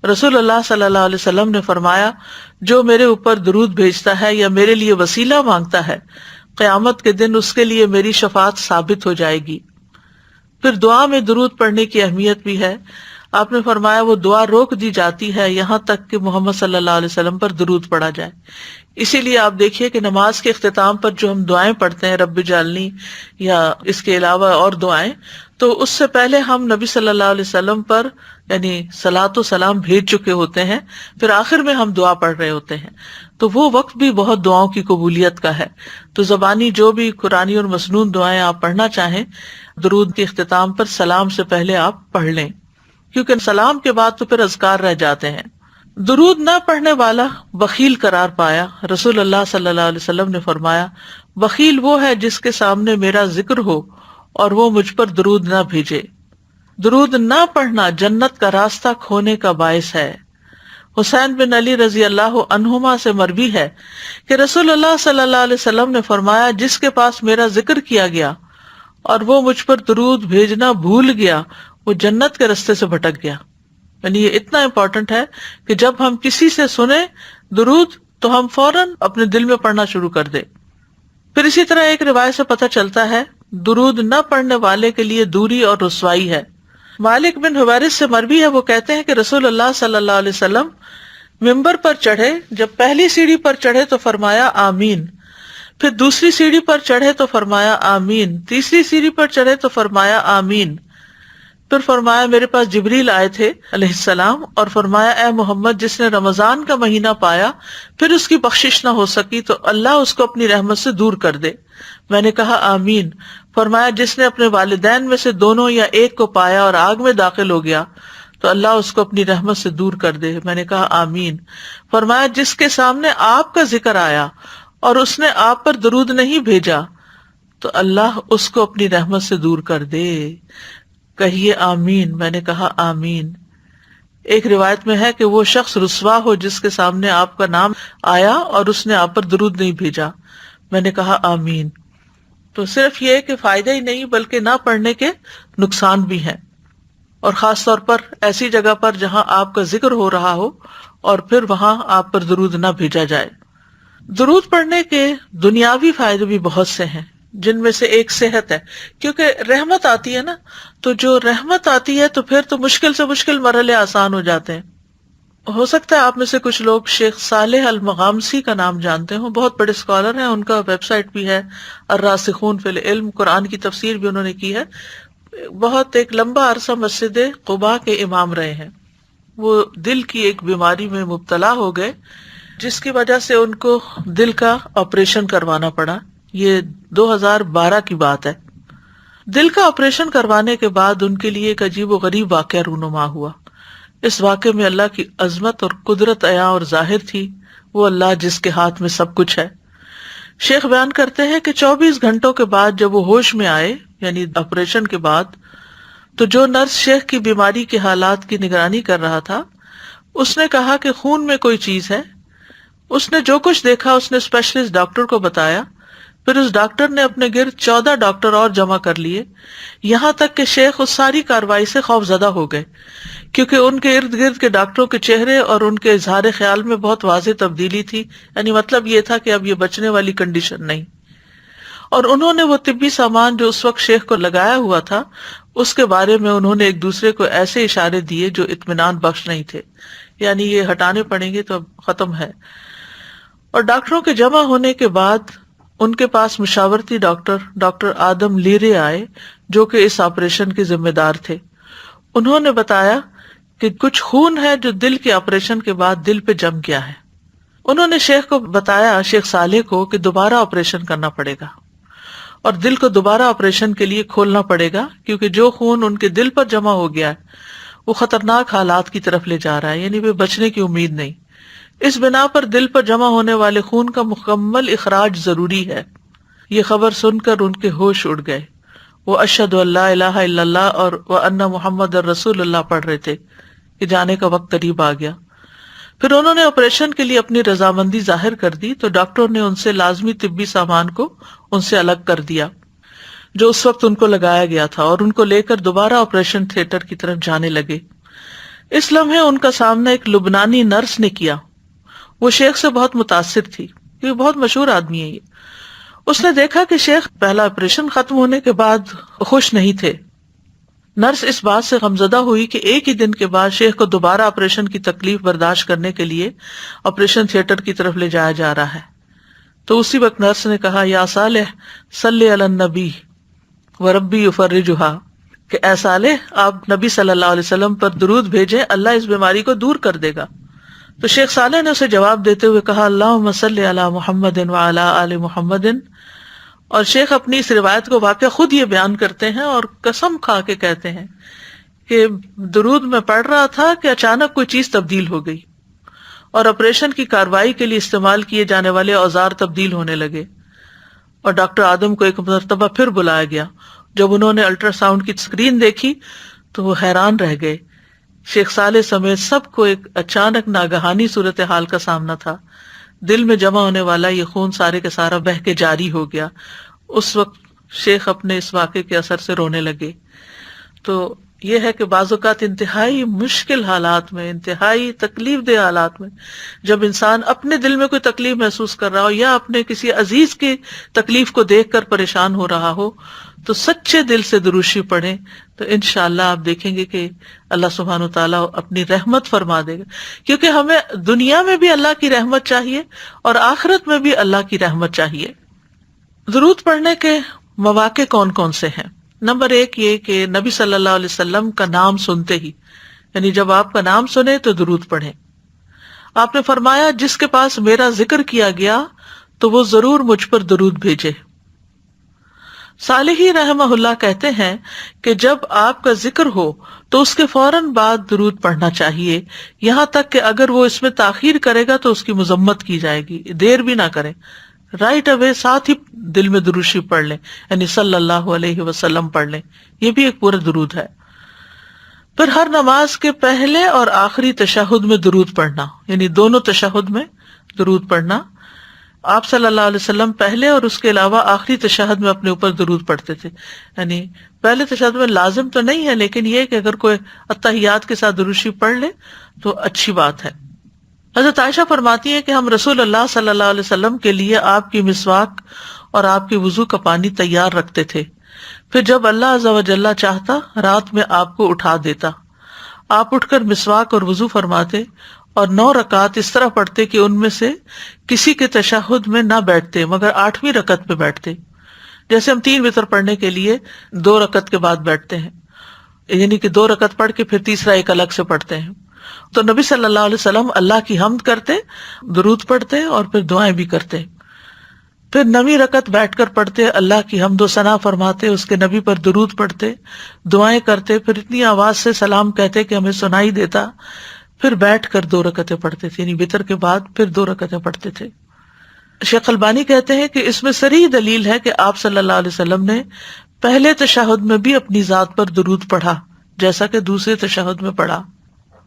رسول اللہ صلی اللہ علیہ وسلم نے فرمایا جو میرے اوپر درود بھیجتا ہے یا میرے لیے وسیلہ مانگتا ہے، قیامت کے دن اس کے لیے میری شفاعت ثابت ہو جائے گی. پھر دعا میں درود پڑھنے کی اہمیت بھی ہے. آپ نے فرمایا وہ دعا روک دی جاتی ہے یہاں تک کہ محمد صلی اللہ علیہ وسلم پر درود پڑھا جائے. اسی لیے آپ دیکھیے کہ نماز کے اختتام پر جو ہم دعائیں پڑھتے ہیں رب اجعلنی یا اس کے علاوہ اور دعائیں، تو اس سے پہلے ہم نبی صلی اللہ علیہ وسلم پر یعنی صلاۃ و سلام بھیج چکے ہوتے ہیں، پھر آخر میں ہم دعا پڑھ رہے ہوتے ہیں. تو وہ وقت بھی بہت دعاؤں کی قبولیت کا ہے. تو زبانی جو بھی قرآنی اور مسنون دعائیں آپ پڑھنا چاہیں درود کے اختتام پر سلام سے پہلے آپ پڑھ لیں، کیونکہ سلام کے بعد تو پھر اذکار رہ جاتے ہیں. درود نہ پڑھنے والا بخیل قرار پایا. رسول اللہ صلی اللہ علیہ وسلم نے فرمایا بخیل وہ ہے جس کے سامنے میرا ذکر ہو اور وہ مجھ پر درود نہ بھیجے. درود نہ پڑھنا جنت کا راستہ کھونے کا باعث ہے. حسین بن علی رضی اللہ عنہما سے مروی ہے کہ رسول اللہ صلی اللہ علیہ وسلم نے فرمایا جس کے پاس میرا ذکر کیا گیا اور وہ مجھ پر درود بھیجنا بھول گیا وہ جنت کے رستے سے بھٹک گیا. یعنی یہ اتنا امپورٹنٹ ہے کہ جب ہم کسی سے سنیں درود تو ہم فوراً اپنے دل میں پڑھنا شروع کر دیں. پھر اسی طرح ایک روایت سے پتہ چلتا ہے درود نہ پڑھنے والے کے لیے دوری اور رسوائی ہے. مالک بن حویرث سے مروی ہے، وہ کہتے ہیں کہ رسول اللہ صلی اللہ علیہ وسلم ممبر پر چڑھے، جب پہلی سیڑھی پر چڑھے تو فرمایا آمین، پھر دوسری سیڑھی پر چڑھے تو فرمایا آمین، تیسری سیڑھی پر چڑھے تو فرمایا آمین. پھر فرمایا میرے پاس جبریل آئے تھے علیہ السلام اور فرمایا اے محمد جس نے رمضان کا مہینہ پایا پھر اس کی بخشش نہ ہو سکی تو اللہ اس کو اپنی رحمت سے دور کر دے. میں نے کہا آمین. فرمایا جس نے اپنے والدین میں سے دونوں یا ایک کو پایا اور آگ میں داخل ہو گیا تو اللہ اس کو اپنی رحمت سے دور کر دے. میں نے کہا آمین. فرمایا جس کے سامنے آپ کا ذکر آیا اور اس نے آپ پر درود نہیں بھیجا تو اللہ اس کو اپنی رحمت سے دور کر دے. کہیے آمین. میں نے کہا آمین. ایک روایت میں ہے کہ وہ شخص رسوا ہو جس کے سامنے آپ کا نام آیا اور اس نے آپ پر درود نہیں بھیجا. میں نے کہا آمین. تو صرف یہ کہ فائدہ ہی نہیں بلکہ نہ پڑھنے کے نقصان بھی ہیں، اور خاص طور پر ایسی جگہ پر جہاں آپ کا ذکر ہو رہا ہو اور پھر وہاں آپ پر درود نہ بھیجا جائے. درود پڑھنے کے دنیاوی فائدے بھی بہت سے ہیں، جن میں سے ایک صحت ہے، کیونکہ رحمت آتی ہے نا، تو جو رحمت آتی ہے تو پھر تو مشکل سے مشکل مرحلے آسان ہو جاتے ہیں. ہو سکتا ہے آپ میں سے کچھ لوگ شیخ صالح المغامسی کا نام جانتے ہوں، بہت بڑے اسکالر ہیں، ان کا ویب سائٹ بھی ہے الراسخون فی العلم، قرآن کی تفسیر بھی انہوں نے کی ہے. بہت ایک لمبا عرصہ مسجد قباء کے امام رہے ہیں. وہ دل کی ایک بیماری میں مبتلا ہو گئے جس کی وجہ سے ان کو دل کا آپریشن کروانا پڑا. یہ 2012 کی بات ہے. دل کا آپریشن کروانے کے بعد ان کے لیے ایک عجیب و غریب واقعہ رونما ہوا. اس واقعے میں اللہ کی عظمت اور قدرت عیاں اور ظاہر تھی، وہ اللہ جس کے ہاتھ میں سب کچھ ہے. شیخ بیان کرتے ہیں کہ 24 گھنٹوں کے بعد جب وہ ہوش میں آئے، یعنی آپریشن کے بعد، تو جو نرس شیخ کی بیماری کے حالات کی نگرانی کر رہا تھا اس نے کہا کہ خون میں کوئی چیز ہے. اس نے جو کچھ دیکھا اس نے اسپیشلسٹ ڈاکٹر کو بتایا. پھر اس ڈاکٹر نے اپنے گرد 14 ڈاکٹر اور جمع کر لیے، یہاں تک کہ شیخ اس ساری کارروائی سے خوف زدہ ہو گئے، کیونکہ ان کے ارد گرد کے ڈاکٹروں کے چہرے اور ان کے اظہار خیال میں بہت واضح تبدیلی تھی، یعنی مطلب یہ تھا کہ اب یہ بچنے والی کنڈیشن نہیں۔ اور انہوں نے وہ طبی سامان جو اس وقت شیخ کو لگایا ہوا تھا، اس کے بارے میں انہوں نے ایک دوسرے کو ایسے اشارے دیے جو اطمینان بخش نہیں تھے، یعنی یہ ہٹانے پڑیں گے تو اب ختم ہے۔ اور ڈاکٹروں کے جمع ہونے کے بعد ان کے پاس مشاورتی ڈاکٹر آدم لیرے آئے، جو کہ اس آپریشن کے ذمہ دار تھے۔ انہوں نے بتایا کہ کچھ خون ہے جو دل کے آپریشن کے بعد دل پہ جم گیا ہے۔ انہوں نے شیخ کو بتایا، شیخ صالح کو، کہ دوبارہ آپریشن کرنا پڑے گا اور دل کو دوبارہ آپریشن کے لیے کھولنا پڑے گا، کیونکہ جو خون ان کے دل پر جمع ہو گیا ہے وہ خطرناک حالات کی طرف لے جا رہا ہے، یعنی وہ بچنے کی امید نہیں۔ اس بنا پر دل پر جمع ہونے والے خون کا مکمل اخراج ضروری ہے۔ یہ خبر سن کر ان کے ہوش اڑ گئے، وہ اشہد ان لا الہ الا اللہ اور وان محمد رسول اللہ پڑھ رہے تھے کہ جانے کا وقت قریب آ گیا۔ پھر انہوں نے آپریشن کے لیے اپنی رضامندی ظاہر کر دی تو ڈاکٹروں نے ان سے لازمی طبی سامان کو ان سے الگ کر دیا جو اس وقت ان کو لگایا گیا تھا، اور ان کو لے کر دوبارہ آپریشن تھیٹر کی طرف جانے لگے۔ اس لمحے ان کا سامنا ایک لبنانی نرس نے کیا۔ وہ شیخ سے بہت متاثر تھی، یہ بہت مشہور آدمی ہے۔ اس نے دیکھا کہ شیخ پہلا آپریشن ختم ہونے کے بعد خوش نہیں تھے۔ نرس اس بات سے غمزدہ ہوئی کہ ایک ہی دن کے بعد شیخ کو دوبارہ آپریشن کی تکلیف برداشت کرنے کے لیے آپریشن تھیٹر کی طرف لے جایا جا رہا ہے۔ تو اسی وقت نرس نے کہا، یا صالح صلی علی النبی وربی یفرجھا، کہ اے صالح آپ نبی صلی اللہ علیہ وسلم پر درود بھیجیں، اللہ اس بیماری کو دور کر دے گا۔ تو شیخ صالح نے اسے جواب دیتے ہوئے کہا، اللہم صلی علی محمد وعلی آل محمد۔ اور شیخ اپنی اس روایت کو واقعہ خود یہ بیان کرتے ہیں اور قسم کھا کے کہتے ہیں کہ درود میں پڑھ رہا تھا کہ اچانک کوئی چیز تبدیل ہو گئی اور آپریشن کی کارروائی کے لیے استعمال کیے جانے والے اوزار تبدیل ہونے لگے، اور ڈاکٹر آدم کو ایک مرتبہ پھر بلایا گیا۔ جب انہوں نے الٹرا ساؤنڈ کی اسکرین دیکھی تو وہ حیران رہ گئے۔ شیخ صالح سمیت سب کو ایک اچانک ناگہانی صورتحال کا سامنا تھا۔ دل میں جمع ہونے والا یہ خون سارے کے سارا بہہ کے جاری ہو گیا۔ اس وقت شیخ اپنے اس واقعے کے اثر سے رونے لگے۔ تو یہ ہے کہ بعض اوقات انتہائی مشکل حالات میں، انتہائی تکلیف دہ حالات میں، جب انسان اپنے دل میں کوئی تکلیف محسوس کر رہا ہو یا اپنے کسی عزیز کی تکلیف کو دیکھ کر پریشان ہو رہا ہو، تو سچے دل سے دروشی پڑھیں تو انشاءاللہ آپ دیکھیں گے کہ اللہ سبحانہ وتعالیٰ اپنی رحمت فرما دے گا، کیونکہ ہمیں دنیا میں بھی اللہ کی رحمت چاہیے اور آخرت میں بھی اللہ کی رحمت چاہیے۔ درود پڑھنے کے مواقع کون کون سے ہیں؟ نمبر 1 یہ کہ نبی صلی اللہ علیہ وسلم کا نام سنتے ہی، یعنی جب آپ کا نام سنیں تو درود پڑھیں۔ آپ نے فرمایا، جس کے پاس میرا ذکر کیا گیا تو وہ ضرور مجھ پر درود بھیجے۔ صالحی رحمہ اللہ کہتے ہیں کہ جب آپ کا ذکر ہو تو اس کے فوراً بعد درود پڑھنا چاہیے، یہاں تک کہ اگر وہ اس میں تاخیر کرے گا تو اس کی مذمت کی جائے گی۔ دیر بھی نہ کریں، رائٹ اوے ساتھ ہی دل میں دروشی پڑھ لیں، یعنی صلی اللہ علیہ وسلم پڑھ لیں، یہ بھی ایک پورا درود ہے۔ پھر ہر نماز کے پہلے اور آخری تشہد میں درود پڑھنا، یعنی دونوں تشہد میں درود پڑھنا۔ آپ صلی اللہ علیہ وسلم پہلے اور اس کے علاوہ آخری تشہد میں اپنے اوپر درود پڑھتے تھے، یعنی پہلے تشہد میں لازم تو نہیں ہے، لیکن یہ کہ اگر کوئی اتحیات کے ساتھ دروشی پڑھ لے تو اچھی بات ہے۔ حضرت عائشہ فرماتی ہیں کہ ہم رسول اللہ صلی اللہ علیہ وسلم کے لیے آپ کی مسواک اور آپ کے وضو کا پانی تیار رکھتے تھے، پھر جب اللہ عز و جل چاہتا رات میں آپ کو اٹھا دیتا، آپ اٹھ کر مسواک اور وضو فرماتے اور 9 رکعات اس طرح پڑھتے کہ ان میں سے کسی کے تشہد میں نہ بیٹھتے مگر 8ویں رکعت پہ بیٹھتے، جیسے ہم 3 وتر پڑھنے کے لیے 2 رکعت کے بعد بیٹھتے ہیں، یعنی کہ 2 رکعت پڑھ کے پھر تیسرا ایک الگ سے پڑھتے ہیں۔ تو نبی صلی اللہ علیہ وسلم اللہ کی حمد کرتے، درود پڑھتے اور پھر دعائیں بھی کرتے، پھر 9ویں رکعت بیٹھ کر پڑھتے، اللہ کی حمد و ثنا فرماتے، اس کے نبی پر درود پڑھتے، دعائیں کرتے، پھر اتنی آواز سے سلام کہتے کہ ہمیں سنائی دیتا، پھر بیٹھ کر 2 رکعتیں پڑھتے تھے، یعنی وتر کے بعد پھر 2 رکعتیں پڑھتے تھے۔ شیخ البانی کہتے ہیں کہ اس میں صریح دلیل ہے کہ آپ صلی اللہ علیہ وسلم نے پہلے تشہد میں بھی اپنی ذات پر درود پڑھا جیسا کہ دوسرے تشہد میں پڑھا۔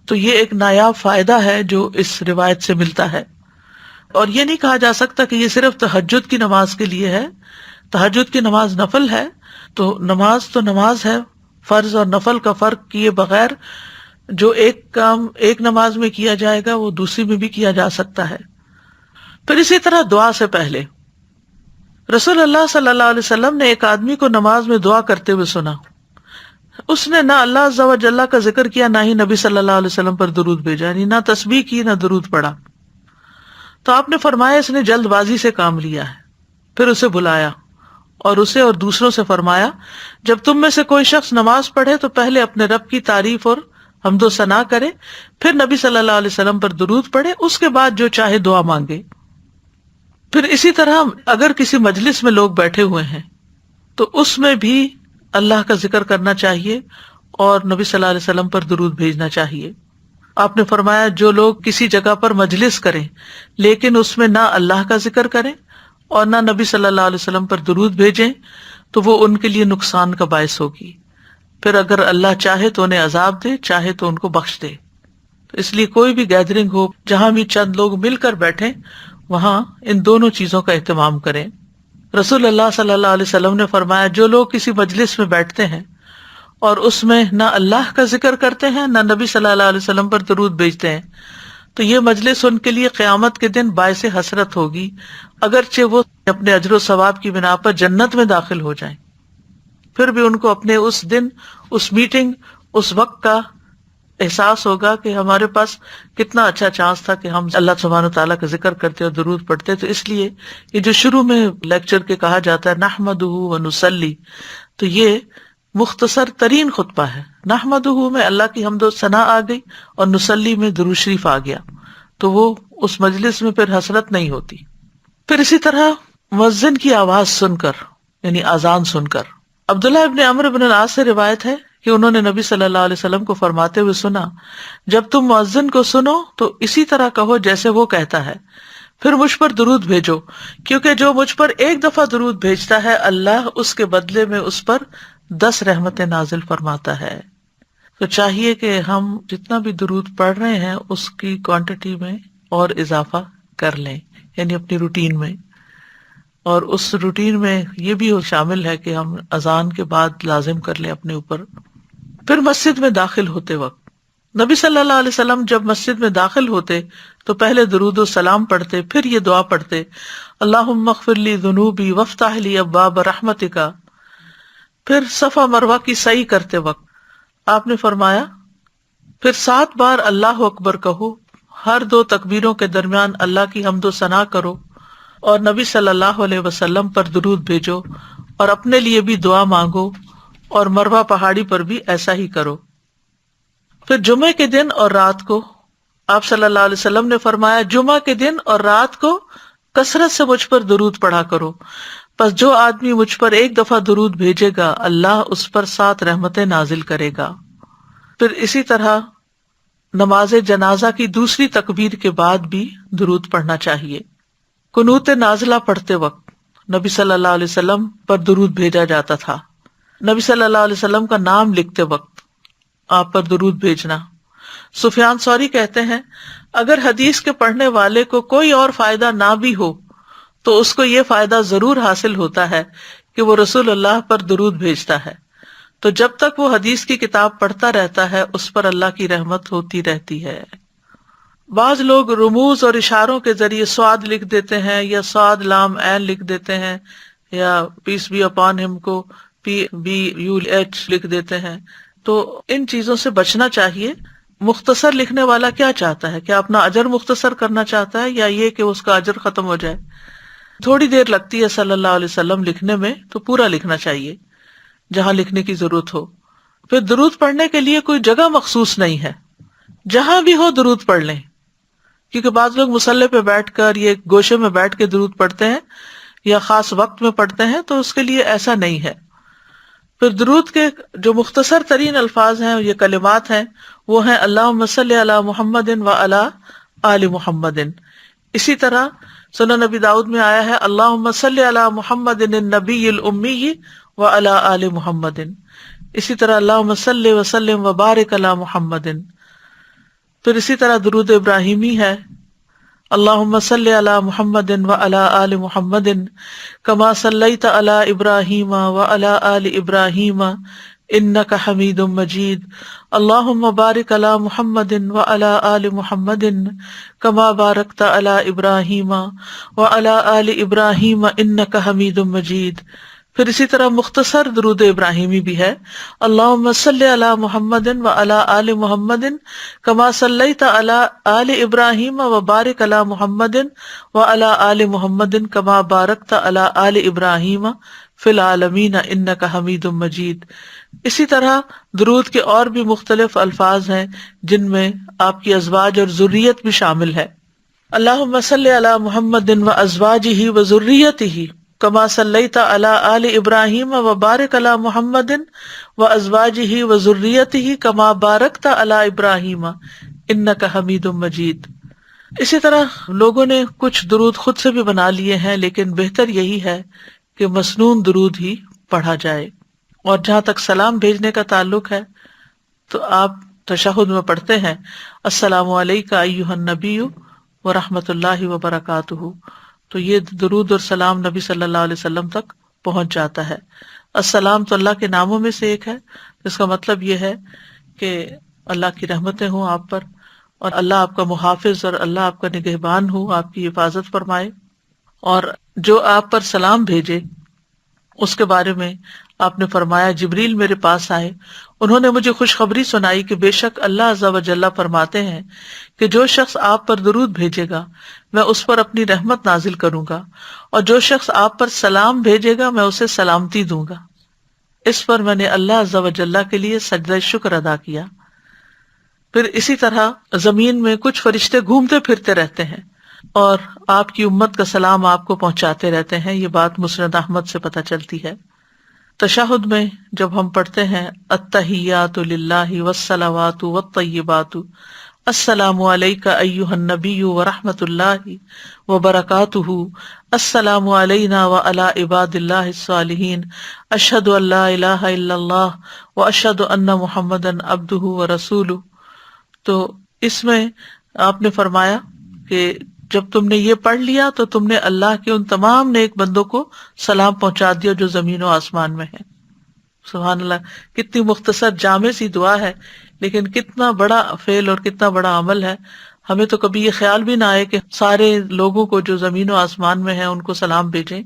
تو یہ ایک نایاب فائدہ ہے جو اس روایت سے ملتا ہے۔ اور یہ نہیں کہا جا سکتا کہ یہ صرف تہجد کی نماز کے لیے ہے. تہجد کی نماز نفل ہے تو نماز ہے. فرض اور نفل کا فرق کیے بغیر جو ایک کام ایک نماز میں کیا جائے گا وہ دوسری میں بھی کیا جا سکتا ہے. پھر اسی طرح دعا سے پہلے رسول اللہ صلی اللہ علیہ وسلم نے ایک آدمی کو نماز میں دعا کرتے ہوئے سنا. اس نے نہ اللہ عز و جل کا ذکر کیا، نہ ہی نبی صلی اللہ علیہ وسلم پر درود بھیجا، یعنی نہ تسبیح کی نہ درود پڑھا. تو آپ نے فرمایا اس نے جلد بازی سے کام لیا ہے. پھر اسے بلایا اور اسے اور دوسروں سے فرمایا جب تم میں سے کوئی شخص نماز پڑھے تو پہلے اپنے رب کی تعریف اور حمد و ثنا کرے، پھر نبی صلی اللہ علیہ وسلم پر درود پڑھے، اس کے بعد جو چاہے دعا مانگے. پھر اسی طرح اگر کسی مجلس میں لوگ بیٹھے ہوئے ہیں تو اس میں بھی اللہ کا ذکر کرنا چاہیے اور نبی صلی اللہ علیہ وسلم پر درود بھیجنا چاہیے. آپ نے فرمایا جو لوگ کسی جگہ پر مجلس کریں لیکن اس میں نہ اللہ کا ذکر کریں اور نہ نبی صلی اللہ علیہ وسلم پر درود بھیجیں تو وہ ان کے لیے نقصان کا باعث ہوگی. پھر اگر اللہ چاہے تو انہیں عذاب دے، چاہے تو ان کو بخش دے. اس لیے کوئی بھی گیدرنگ ہو جہاں بھی چند لوگ مل کر بیٹھیں وہاں ان دونوں چیزوں کا اہتمام کریں. رسول اللہ صلی اللہ علیہ وسلم نے فرمایا جو لوگ کسی مجلس میں بیٹھتے ہیں اور اس میں نہ اللہ کا ذکر کرتے ہیں نہ نبی صلی اللہ علیہ وسلم پر درود بھیجتے ہیں تو یہ مجلس ان کے لیے قیامت کے دن باعث حسرت ہوگی، اگرچہ وہ اپنے اجر و ثواب کی بنا پر جنت میں داخل ہو جائیں. پھر بھی ان کو اپنے اس دن، اس میٹنگ، اس وقت کا احساس ہوگا کہ ہمارے پاس کتنا اچھا چانس تھا کہ ہم اللہ سبحانہ وتعالیٰ کا ذکر کرتے اور درود پڑھتے. تو اس لیے یہ جو شروع میں لیکچر کے کہا جاتا ہے نحمدہ ونصلی، تو یہ مختصر ترین خطبہ ہے. نحمدہ میں اللہ کی حمد و ثنا آ گئی اور نصلی میں درود شریف آ گیا، تو وہ اس مجلس میں پھر حسرت نہیں ہوتی. پھر اسی طرح مؤذن کی آواز سن کر، یعنی اذان سن کر. عبداللہ ابن عمرو بن العاص سے روایت ہے کہ انہوں نے نبی صلی اللہ علیہ وسلم کو فرماتے ہوئے سنا جب تم مؤذن کو سنو تو اسی طرح کہو جیسے وہ کہتا ہے، پھر مجھ پر درود بھیجو، کیونکہ جو مجھ پر ایک دفعہ درود بھیجتا ہے اللہ اس کے بدلے میں اس پر 10 رحمتیں نازل فرماتا ہے. تو چاہیے کہ ہم جتنا بھی درود پڑھ رہے ہیں اس کی کوانٹٹی میں اور اضافہ کر لیں، یعنی اپنی روٹین میں. اور اس روٹین میں یہ بھی شامل ہے کہ ہم اذان کے بعد لازم کر لیں اپنے اوپر. پھر مسجد میں داخل ہوتے وقت نبی صلی اللہ علیہ وسلم جب مسجد میں داخل ہوتے تو پہلے درود و سلام پڑھتے، پھر یہ دعا پڑھتے اللہم اغفر لی ذنوبی وافتح لی ابواب رحمتک. پھر صفا مروہ کی سعی کرتے وقت آپ نے فرمایا پھر 7 بار اللہ اکبر کہو، ہر 2 تکبیروں کے درمیان اللہ کی حمد و ثنا کرو اور نبی صلی اللہ علیہ وسلم پر درود بھیجو اور اپنے لیے بھی دعا مانگو اور مروہ پہاڑی پر بھی ایسا ہی کرو. پھر جمعے کے دن اور رات کو آپ صلی اللہ علیہ وسلم نے فرمایا جمعہ کے دن اور رات کو کثرت سے مجھ پر درود پڑھا کرو، پس جو آدمی مجھ پر ایک دفعہ درود بھیجے گا اللہ اس پر 7 رحمتیں نازل کرے گا. پھر اسی طرح نماز جنازہ کی دوسری تکبیر کے بعد بھی درود پڑھنا چاہیے. قنوت نازلہ پڑھتے وقت نبی صلی اللہ علیہ وسلم پر درود بھیجا جاتا تھا. نبی صلی اللہ علیہ وسلم کا نام لکھتے وقت آپ پر درود بھیجنا. سفیان ثوری کہتے ہیں اگر حدیث کے پڑھنے والے کو کوئی اور فائدہ نہ بھی ہو تو اس کو یہ فائدہ ضرور حاصل ہوتا ہے کہ وہ رسول اللہ پر درود بھیجتا ہے، تو جب تک وہ حدیث کی کتاب پڑھتا رہتا ہے اس پر اللہ کی رحمت ہوتی رہتی ہے. بعض لوگ رموز اور اشاروں کے ذریعے سواد لکھ دیتے ہیں یا سواد لام عین لکھ دیتے ہیں یا پیس بی اپان ہم کو PBUH لکھ دیتے ہیں. تو ان چیزوں سے بچنا چاہیے. مختصر لکھنے والا کیا چاہتا ہے کہ اپنا اجر مختصر کرنا چاہتا ہے یا یہ کہ اس کا اجر ختم ہو جائے؟ تھوڑی دیر لگتی ہے صلی اللہ علیہ وسلم لکھنے میں، تو پورا لکھنا چاہیے جہاں لکھنے کی ضرورت ہو. پھر درود پڑھنے کے لیے کوئی جگہ مخصوص نہیں ہے، جہاں بھی ہو درود پڑھ لیں، کیونکہ بعض لوگ مصلی پہ بیٹھ کر یہ گوشے میں بیٹھ کے درود پڑھتے ہیں یا خاص وقت میں پڑھتے ہیں، تو اس کے لیے ایسا نہیں ہے. پھر درود کے جو مختصر ترین الفاظ ہیں، یہ کلمات ہیں، وہ ہیں اللہم صلی علی محمد وعلی آل محمد. اسی طرح سنن نبی داؤد میں آیا ہے اللہم صلی علی محمد النبی الامی وعلی آل محمد. اسی طرح اللہم صلی وسلم وبارک علی محمد. پھر اسی طرح درود ابراہیمی ہے اللهم صل على محمد وعلى آل محمد كما صليت على إبراهيم وعلى آل إبراهيم إنك حميد مجيد اللهم بارك على محمد وعلى آل محمد كما باركت على إبراهيم وعلى آل إبراهيم إنك حميد مجيد. پھر اسی طرح مختصر درود ابراہیمی بھی ہے. اللہم صلی علی محمد وعلی آل محمد کما صلیت علی آل ابراہیم وبارک علی محمد وعلی آل محمد کما بارکت علی آل ابراہیم فی العالمین انک حمید مجید. اسی طرح درود کے اور بھی مختلف الفاظ ہیں جن میں آپ کی ازواج اور ذریت بھی شامل ہے. اللہم صلی علی محمد وازواجہ وذریتہ کما صلیت علی آل ابراہیم وبارک علی محمد وازواجہ وذریتہ کما بارکت علی ابراہیم انک حمید مجید. اسی طرح لوگوں نے کچھ درود خود سے بھی بنا لیے ہیں، لیکن بہتر یہی ہے کہ مسنون درود ہی پڑھا جائے. اور جہاں تک سلام بھیجنے کا تعلق ہے تو آپ تشہد میں پڑھتے ہیں السلام علیکہ ایھا النبی ورحمۃ اللہ وبرکاتہ. تو یہ درود اور سلام نبی صلی اللہ علیہ وسلم تک پہنچ جاتا ہے. السلام تو اللہ کے ناموں میں سے ایک ہے، اس کا مطلب یہ ہے کہ اللہ کی رحمتیں ہوں آپ پر، اور اللہ آپ کا محافظ اور اللہ آپ کا نگہبان ہو، آپ کی حفاظت فرمائے. اور جو آپ پر سلام بھیجے اس کے بارے میں آپ نے فرمایا جبریل میرے پاس آئے، انہوں نے مجھے خوشخبری سنائی کہ بے شک اللہ عز و جل فرماتے ہیں کہ جو شخص آپ پر درود بھیجے گا میں اس پر اپنی رحمت نازل کروں گا، اور جو شخص آپ پر سلام بھیجے گا میں اسے سلامتی دوں گا. اس پر میں نے اللہ عز و جل کے لیے سجدہ شکر ادا کیا. پھر اسی طرح زمین میں کچھ فرشتے گھومتے پھرتے رہتے ہیں اور آپ کی امت کا سلام آپ کو پہنچاتے رہتے ہیں. یہ بات مسند احمد سے پتہ چلتی ہے. تشہد میں جب ہم پڑھتے ہیں التحیات للہ والصلوات والطیبات السلام علیکہ ایھا النبی ورحمۃ اللہ وبرکاتہ السلام علینا وعلی عباد اللہ الصالحین اشہد ان لا الہ الا اللہ واشہد ان محمدا عبدہ ورسولہ. تو اس میں آپ نے فرمایا کہ جب تم نے یہ پڑھ لیا تو تم نے اللہ کے ان تمام نیک بندوں کو سلام پہنچا دیا جو زمین و آسمان میں ہیں. سبحان اللہ، کتنی مختصر جامع سی دعا ہے لیکن کتنا بڑا فعل اور کتنا بڑا عمل ہے. ہمیں تو کبھی یہ خیال بھی نہ آئے کہ سارے لوگوں کو جو زمین و آسمان میں ہیں ان کو سلام بھیجیں.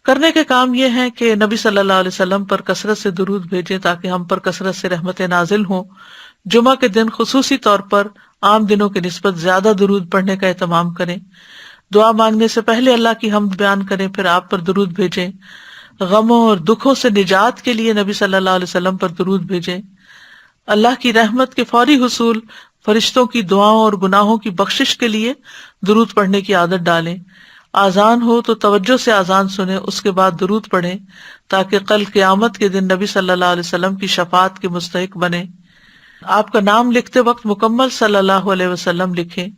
کرنے کے کام یہ ہے کہ نبی صلی اللہ علیہ وسلم پر کثرت سے درود بھیجیں تاکہ ہم پر کثرت سے رحمتیں نازل ہوں. جمعہ کے دن خصوصی طور پر عام دنوں کی نسبت زیادہ درود پڑھنے کا اہتمام کریں. دعا مانگنے سے پہلے اللہ کی حمد بیان کریں، پھر آپ پر درود بھیجیں. غموں اور دکھوں سے نجات کے لیے نبی صلی اللہ علیہ وسلم پر درود بھیجیں. اللہ کی رحمت کے فوری حصول، فرشتوں کی دعاؤں اور گناہوں کی بخشش کے لیے درود پڑھنے کی عادت ڈالیں. آذان ہو تو توجہ سے آذان سنیں، اس کے بعد درود پڑھیں تاکہ کل قیامت کے دن نبی صلی اللہ علیہ وسلم کی شفاعت کے مستحق بنیں. آپ کا نام لکھتے وقت مکمل صلی اللہ علیہ وسلم لکھیں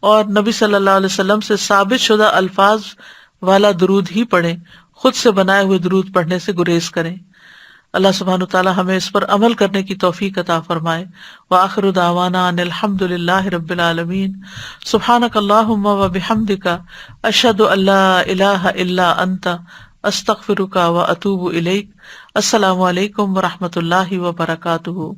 اور نبی صلی اللہ علیہ وسلم سے ثابت شدہ الفاظ والا درود ہی پڑھیں. خود سے بنائے ہوئے درود پڑھنے سے گریز کریں. اللہ سبحانہ وتعالی ہمیں اس پر عمل کرنے کی توفیق عطا فرمائے. وآخر دعوانا ان الحمد للہ رب العالمین. سبحانک اللہم وبحمدک اشہد ان لا الہ الا انت استغفرک واتوب الیک. السلام علیکم ورحمۃ اللہ وبرکاتہ.